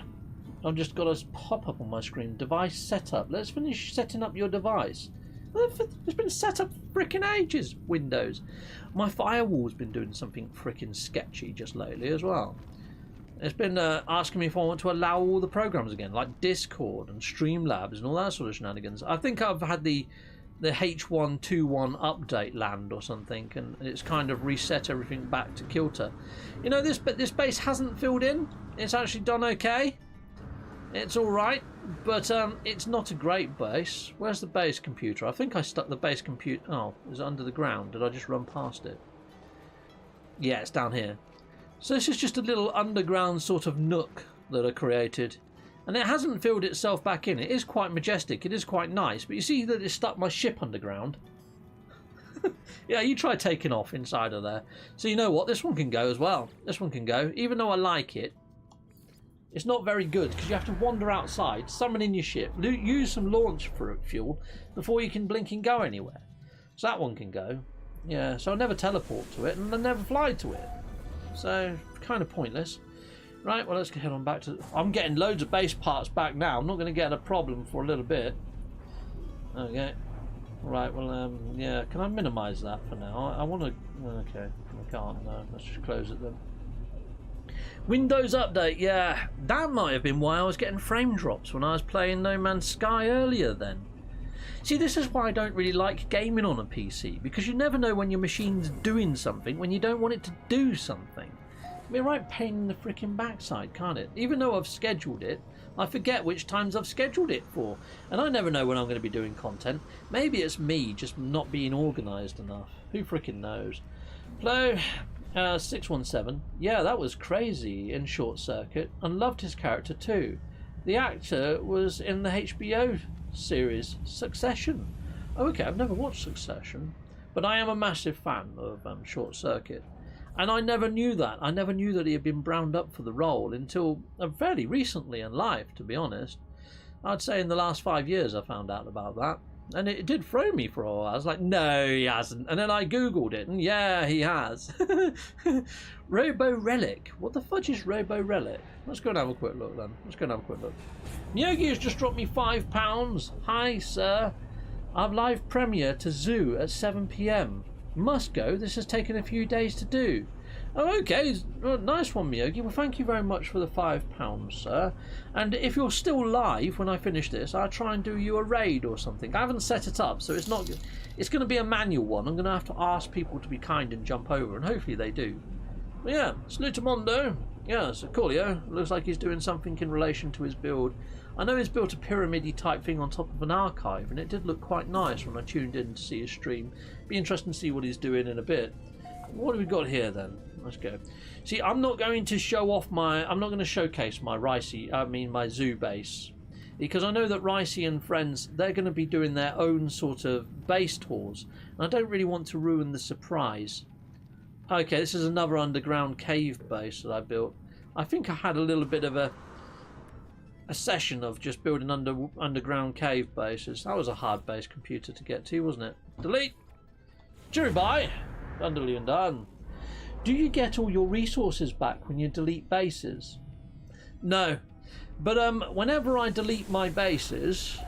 I've just got a pop-up on my screen. Device setup. Let's finish setting up your device. It's been set up freaking ages, Windows. My firewall's been doing something freaking sketchy just lately as well. It's been asking me if I want to allow all the programs again, like Discord and Streamlabs and all that sort of shenanigans. I think I've had the H121 update land or something, and it's kind of reset everything back to kilter. You know, this base hasn't filled in. It's actually done okay. It's all right, but it's not a great base. Where's the base computer? I think I stuck the base computer. Oh, is it under the ground? Did I just run past it? Yeah, it's down here. So this is just a little underground sort of nook that I created. And it hasn't filled itself back in. It is quite majestic. It is quite nice. But you see that it's stuck my ship underground. Yeah, you try taking off inside of there. So you know what? This one can go as well. This one can go. Even though I like it, it's not very good because you have to wander outside, summon in your ship, use some launch fuel before you can blink and go anywhere. So that one can go. Yeah, so I never teleport to it and I never fly to it. So, kind of pointless. Right, well, let's head on back to... I'm getting loads of base parts back now. I'm not going to get a problem for a little bit. Okay. Right, well, yeah. Can I minimise that for now? I want to... Okay, I can't, no. Let's just close it then. Windows Update, yeah. That might have been why I was getting frame drops when I was playing No Man's Sky earlier then. See, this is why I don't really like gaming on a PC, because you never know when your machine's doing something when you don't want it to do something. It'd be a right pain in the freaking backside, can't it? Even though I've scheduled it, I forget which times I've scheduled it for, and I never know when I'm going to be doing content. Maybe it's me just not being organised enough. Who freaking knows? Hello, 617. Yeah, that was crazy in Short Circuit, and loved his character too. The actor was in the HBO series Succession. Oh, okay, I've never watched Succession, but I am a massive fan of Short Circuit, and I never knew that. I never knew that he had been browned up for the role until fairly recently in life, to be honest. I'd say in the last 5 years I found out about that, and it did throw me for a while. I was like, no, he hasn't. And then I googled it, and yeah, he has. Robo Relic. What the fudge is Robo Relic? Let's go and have a quick look then. Let's go and have a quick look. Yogi has just dropped me £5. Hi, sir. I've live premiere to Zoo at 7 PM. Must go. This has taken a few days to do. Oh, okay. Well, nice one, Miyogi. Well, thank you very much for the £5, sir. And if you're still live when I finish this, I'll try and do you a raid or something. I haven't set it up, so it's not. It's going to be a manual one. I'm going to have to ask people to be kind and jump over, and hopefully they do. But yeah, Salutamondo. Yeah, so Coolio. Looks like he's doing something in relation to his build. I know he's built a pyramid-y type thing on top of an archive, and it did look quite nice when I tuned in to see his stream. Be interesting to see what he's doing in a bit. What have we got here then? Let's go. See, I'm not going to show off I'm not going to showcase my my zoo base, because I know that Ricey and friends, they're going to be doing their own sort of base tours, and I don't really want to ruin the surprise. Okay, this is another underground cave base that I built. I think I had a little bit of a session of just building underground cave bases. That was a hard base computer to get to, wasn't it? Delete. Cheery bye. Underly and done. Do you get all your resources back when you delete bases? No, but whenever I delete my bases,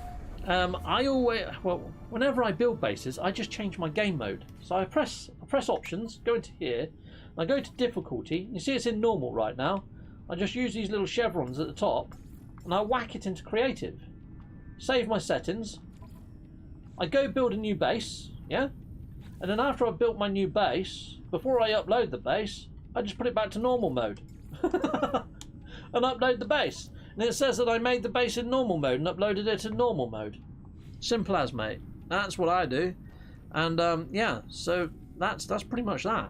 whenever I build bases, I just change my game mode. So I press options, go into here, I go to difficulty. You see it's in normal right now. I just use these little chevrons at the top, and I whack it into creative. Save my settings. I go build a new base, yeah? And then after I've built my new base, before I upload the base, I just put it back to normal mode. And upload the base. And it says that I made the base in normal mode and uploaded it in normal mode. Simple as, mate. That's what I do. And yeah, so that's pretty much that.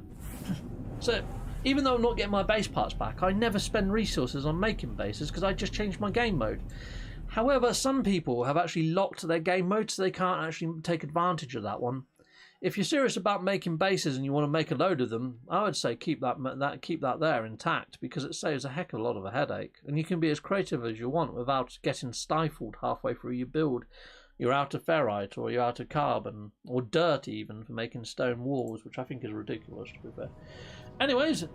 So even though I'm not getting my base parts back, I never spend resources on making bases because I just changed my game mode. However, some people have actually locked their game mode so they can't actually take advantage of that one. If you're serious about making bases and you want to make a load of them, I would say keep that there intact, because it saves a heck of a lot of a headache, and you can be as creative as you want without getting stifled halfway through your build. You're out of ferrite, or you're out of carbon, or dirt even for making stone walls, which I think is ridiculous, to be fair. Anyways,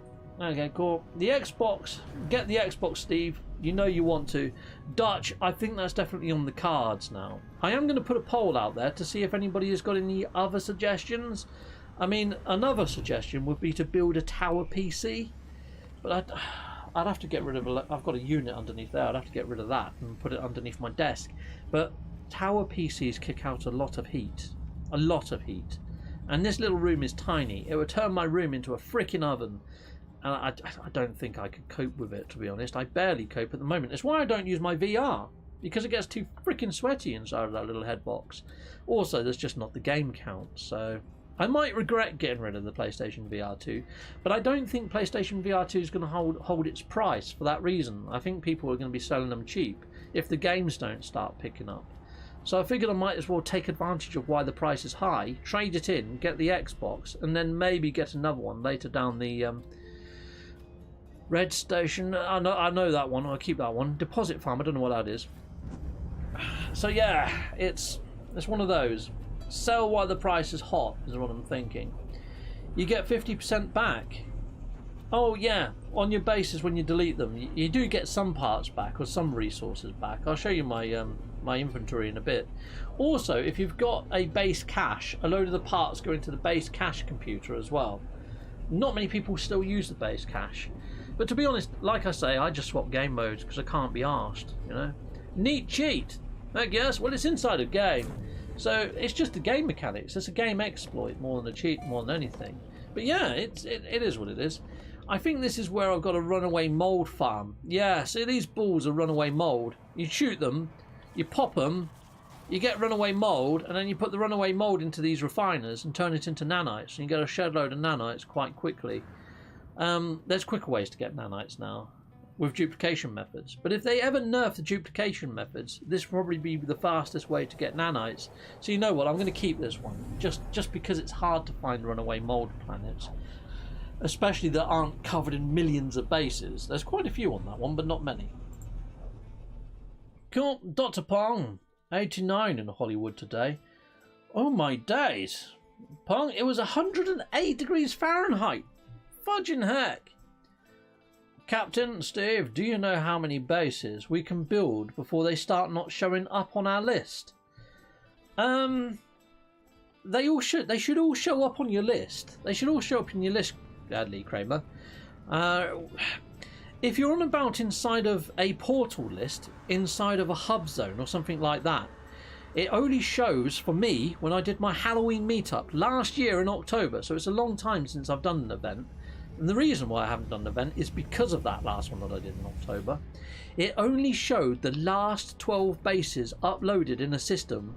okay, cool. The Xbox, get the Xbox, Steve. You know you want to. Dutch, I think that's definitely on the cards now. I am going to put a poll out there to see if anybody has got any other suggestions. I mean, another suggestion would be to build a tower PC, but I'd have to get rid of I've got a unit underneath there. I'd have to get rid of that and put it underneath my desk. But tower PCs kick out a lot of heat. A lot of heat. And this little room is tiny. It would turn my room into a freaking oven. And I don't think I could cope with it, to be honest. I barely cope at the moment. It's why I don't use my VR, because it gets too freaking sweaty inside of that little head box. Also, there's just not the game count, so I might regret getting rid of the PlayStation VR 2, but I don't think PlayStation VR 2 is going to hold its price for that reason. I think people are going to be selling them cheap if the games don't start picking up. So I figured I might as well take advantage of why the price is high, trade it in, get the Xbox, and then maybe get another one later down the Red Station. I know that one. I'll keep that one. Deposit Farm. I don't know what that is. So yeah, it's one of those. Sell while the price is hot is what I'm thinking. You get 50% back. Oh yeah, on your bases when you delete them, you do get some parts back or some resources back. I'll show you my my inventory in a bit. Also, if you've got a base cache, a load of the parts go into the base cache computer as well. Not many people still use the base cache. But to be honest, like I say, I just swap game modes because I can't be arsed, you know. Neat cheat, I guess. Well, it's inside a game, so it's just the game mechanics. It's a game exploit more than a cheat, more than anything. But yeah, it is what it is. I think this is where I've got a runaway mold farm. Yeah, see, these balls are runaway mold. You shoot them, you pop them, you get runaway mold, and then you put the runaway mold into these refiners and turn it into nanites, and you get a shed load of nanites quite quickly. There's quicker ways to get nanites now with duplication methods, but if they ever nerf the duplication methods, this will probably be the fastest way to get nanites. So you know what, I'm going to keep this one just because it's hard to find runaway mold planets, especially that aren't covered in millions of bases. There's quite a few on that one, but not many. Cool. Dr. Pong, 89 in Hollywood today. Oh my days, Pong, it was 108 degrees Fahrenheit. Fudging heck. Captain Steve, do you know how many bases we can build before they start not showing up on our list? they should all show up on your list. They should all show up in your list, Lee Kramer. If you're on about inside of a portal list, inside of a hub zone or something like that, it only shows for me when I did my Halloween meetup last year in October. So it's a long time since I've done an event. And the reason why I haven't done an event is because of that last one that I did in October. It only showed the last 12 bases uploaded in a system.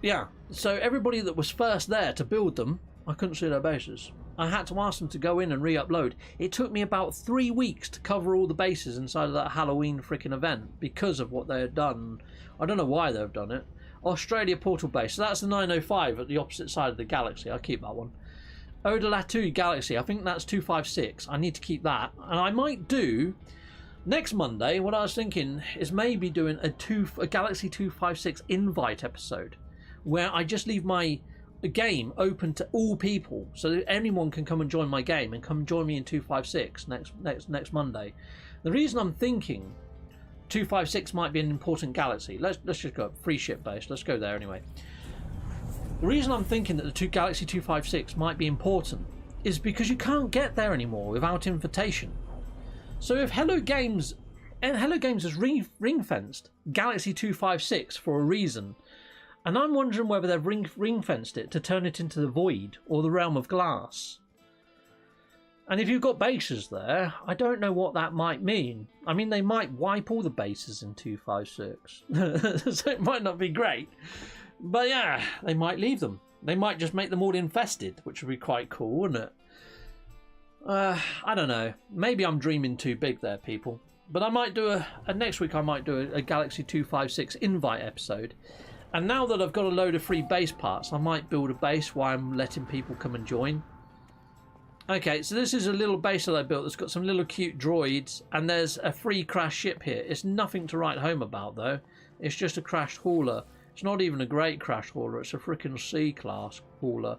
Yeah, so everybody that was first there to build them, I couldn't see their bases. I had to ask them to go in and re-upload. It took me about 3 weeks to cover all the bases inside of that Halloween freaking event because of what they had done. I don't know why they've done it. Australia Portal Base, so that's the 905 at the opposite side of the galaxy. I'll keep that one. Odalatu Galaxy, I think that's 256. I need to keep that. And I might do, next Monday, what I was thinking is maybe doing a Galaxy 256 invite episode where I just leave my game open to all people so that anyone can come and join my game and come join me in 256 next Monday. The reason I'm thinking 256 might be an important galaxy. Let's just go free ship base. Let's go there anyway. The reason I'm thinking that the Galaxy 256 might be important is because you can't get there anymore without invitation. So if Hello Games has ring-fenced Galaxy 256 for a reason, and I'm wondering whether they've ring-fenced it to turn it into the Void or the Realm of Glass. And if you've got bases there, I don't know what that might mean. I mean, they might wipe all the bases in 256. So it might not be great. But yeah, they might leave them. They might just make them all infested, which would be quite cool, wouldn't it? I don't know. Maybe I'm dreaming too big there, people. But I might do next week I might do a Galaxy 256 invite episode. And now that I've got a load of free base parts, I might build a base while I'm letting people come and join. Okay, so this is a little base that I built that's got some little cute droids, and there's a free crash ship here. It's nothing to write home about, though. It's just a crashed hauler. It's not even a great crash hauler. It's a freaking C-class hauler.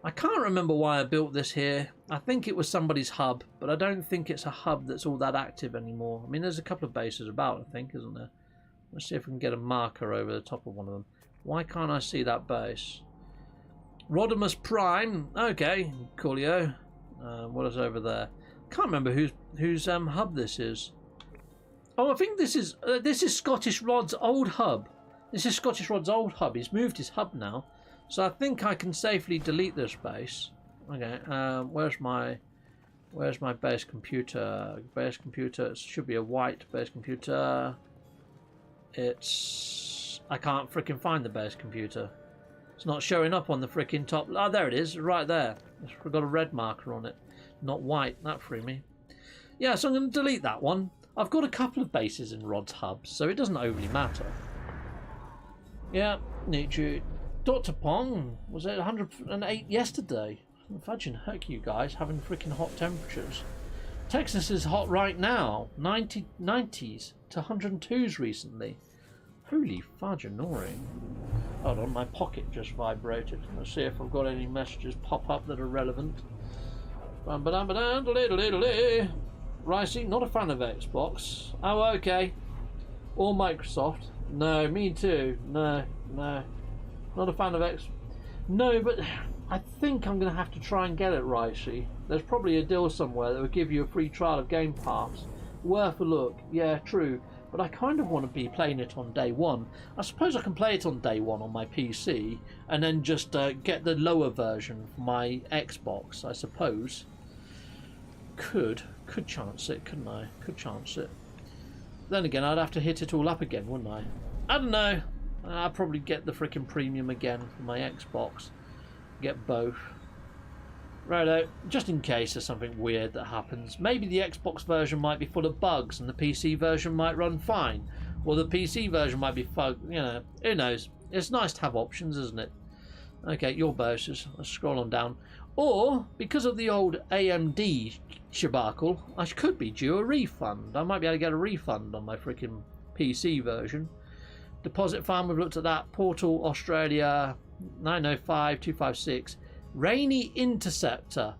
I can't remember why I built this here. I think it was somebody's hub, but I don't think it's a hub that's all that active anymore. I mean, there's a couple of bases about, I think, isn't there? Let's see if we can get a marker over the top of one of them. Why can't I see that base? Rodimus Prime. Okay, coolio. What is over there? Can't remember whose hub this is. Oh, I think this is Scottish Rod's old hub. This is Scottish Rod's old hub. He's moved his hub now, so I think I can safely delete this base. Okay. Where's my base computer? Base computer. It should be a white base computer. I can't frickin' find the base computer. It's not showing up on the frickin' top. Oh, there it is, right there. It's got a red marker on it, not white. That threw me. Yeah, so I'm going to delete that one. I've got a couple of bases in Rod's hubs, so it doesn't overly matter. Yeah, Nietzsche. Dr. Pong was at 108 yesterday. Fudging heck, you guys, having frickin' hot temperatures. Texas is hot right now. 90s to 102s recently. Holy fudge, annoying. Hold on, my pocket just vibrated. Let's see if I've got any messages pop up that are relevant. Ricey, not a fan of Xbox. Oh, okay. Or Microsoft. No, me too. No. Not a fan of X. No, but I think I'm going to have to try and get it, Ricey. There's probably a deal somewhere that would give you a free trial of Game Pass. Worth a look. Yeah, true. But I kind of want to be playing it on day one. I suppose I can play it on day one on my PC and then just get the lower version for my Xbox, I suppose. Could chance it, couldn't I? Could chance it. Then again, I'd have to hit it all up again, wouldn't I? I don't know. I'll probably get the frickin' premium again for my Xbox. Get both. Righto, just in case there's something weird that happens. Maybe the Xbox version might be full of bugs and the PC version might run fine. Or the PC version might be fucked, you know, who knows. It's nice to have options, isn't it? Okay, your bosses. Let's scroll on down. Or, because of the old AMD shabacle, I could be due a refund. I might be able to get a refund on my freaking PC version. Deposit farm, we've looked at that. Portal, Australia, 905, 256. Rainy Interceptor.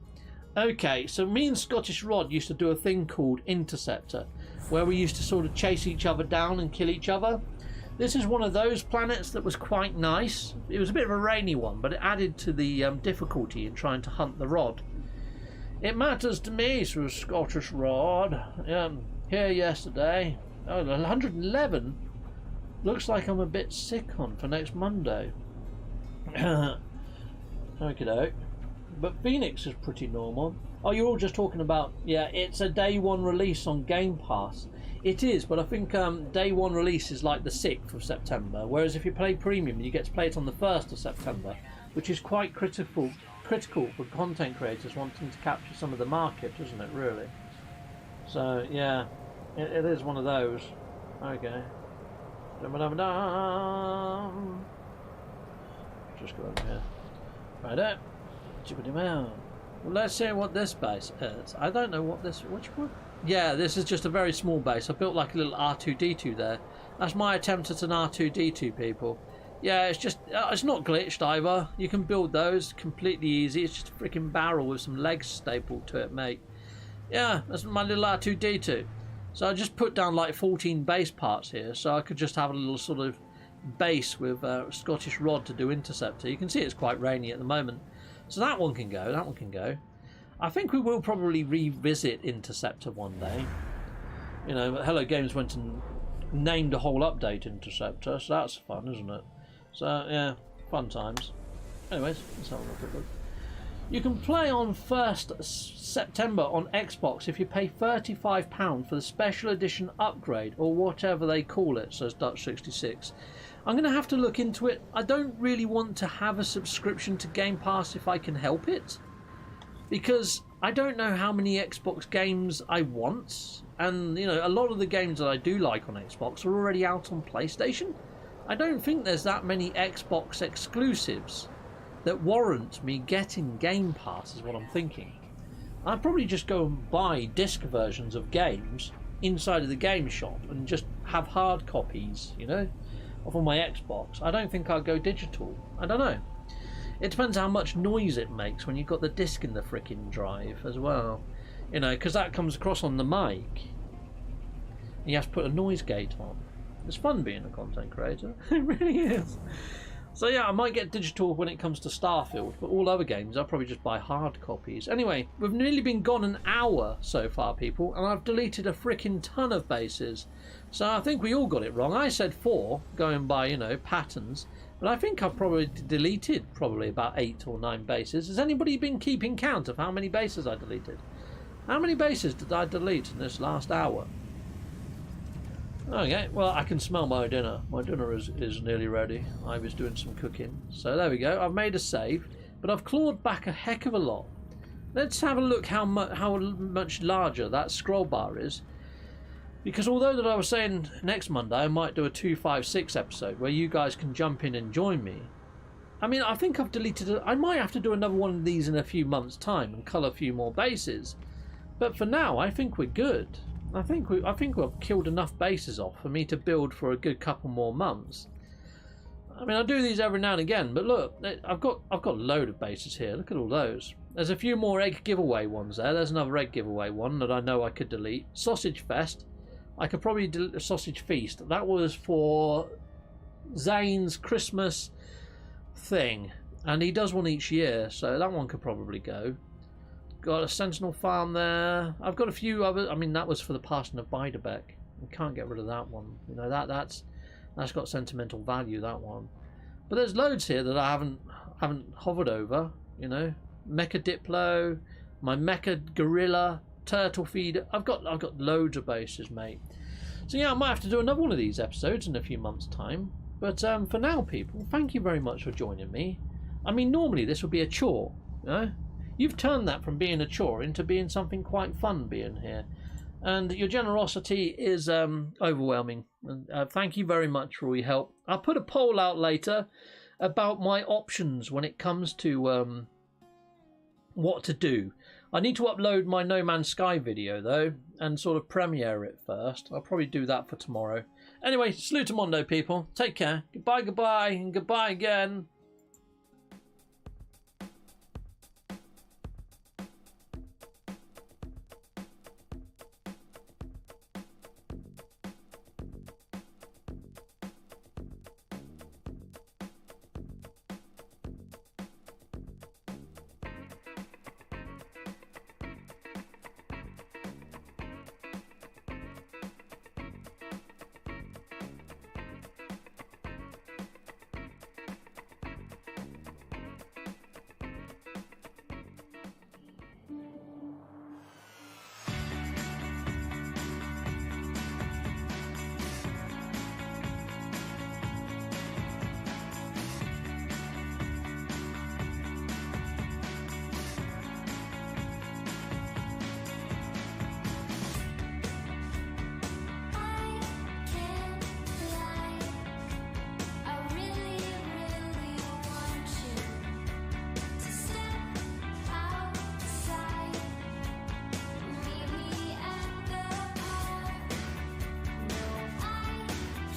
Okay, so me and Scottish Rod used to do a thing called Interceptor, where we used to sort of chase each other down and kill each other. This is one of those planets that was quite nice. It was a bit of a rainy one, but it added to the difficulty in trying to hunt the rod. It matters to me through Scottish rod. Here yesterday. Oh, 111. Looks like I'm a bit sick on for next Monday. Okay, but Phoenix is pretty normal. Oh, you're all just talking about, yeah, it's a day one release on Game Pass. It is, but I think day one release is like the 6th of September, whereas if you play Premium, you get to play it on the 1st of September, which is quite critical for content creators wanting to capture some of the market, isn't it, really? So, yeah, it is one of those. Okay. Just go over here. Right up. Well, let's see what this base is. I don't know what this... Which one? Yeah, this is just a very small base. I built like a little R2-D2 there. That's my attempt at an R2-D2, people. Yeah, it's just... it's not glitched either. You can build those completely easy. It's just a freaking barrel with some legs stapled to it, mate. Yeah, that's my little R2-D2. So I just put down like 14 base parts here, so I could just have a little sort of base with Scottish rod to do interceptor. You can see it's quite rainy at the moment. So that one can go, that one can go. I think we will probably revisit Interceptor one day. You know, Hello Games went and named a whole update Interceptor, so that's fun, isn't it? So, yeah, fun times. Anyways, let's have a look at it. You can play on 1st September on Xbox if you pay £35 for the special edition upgrade, or whatever they call it, says Dutch66. I'm going to have to look into it. I don't really want to have a subscription to Game Pass if I can help it, because I don't know how many Xbox games I want, and you know, a lot of the games that I do like on Xbox are already out on PlayStation. I don't think there's that many Xbox exclusives that warrant me getting Game Pass, is what I'm thinking. I'd probably just go and buy disc versions of games inside of the game shop and just have hard copies, you know, of on my Xbox. I don't think I'll go digital. I don't know. It depends how much noise it makes when you've got the disc in the frickin' drive as well. You know, because that comes across on the mic. You have to put a noise gate on. It's fun being a content creator. It really is. So yeah, I might get digital when it comes to Starfield, but all other games I'll probably just buy hard copies. Anyway, we've nearly been gone an hour so far, people, and I've deleted a freaking ton of bases. So I think we all got it wrong. I said 4, going by, you know, patterns, but I think I've probably deleted about 8 or 9 bases. Has anybody been keeping count of how many bases I deleted? How many bases did I delete in this last hour? Okay, well, I can smell my dinner. My dinner is nearly ready. I was doing some cooking. So there we go. I've made a save, but I've clawed back a heck of a lot. Let's have a look how much larger that scroll bar is. Because although that I was saying next Monday I might do a 256 episode where you guys can jump in and join me. I mean, I think I've deleted it. I might have to do another one of these in a few months' time and cull a few more bases. But for now, I think we're good. I think we've killed enough bases off for me to build for a good couple more months. I mean, I do these every now and again, but look, I've got a load of bases here. Look at all those. There's a few more egg giveaway ones there. There's another egg giveaway one that I know I could delete. Sausage Fest. I could probably delete a Sausage Feast. That was for Zane's Christmas thing, and he does one each year, so that one could probably go. Got a Sentinel Farm there. I've got a few other. I mean, that was for the passing of Beiderbecke. We can't get rid of that one. You know, that's got sentimental value, that one. But there's loads here that I haven't hovered over. You know, Mecha Diplo, my Mecha Gorilla, Turtle Feeder. I've got loads of bases, mate. So yeah, I might have to do another one of these episodes in a few months' time. But for now, people, thank you very much for joining me. I mean, normally this would be a chore, you know. You've turned that from being a chore into being something quite fun being here. And your generosity is overwhelming. And thank you very much for all your help. I'll put a poll out later about my options when it comes to what to do. I need to upload my No Man's Sky video, though, and sort of premiere it first. I'll probably do that for tomorrow. Anyway, salutamondo, people. Take care. Goodbye, and goodbye again.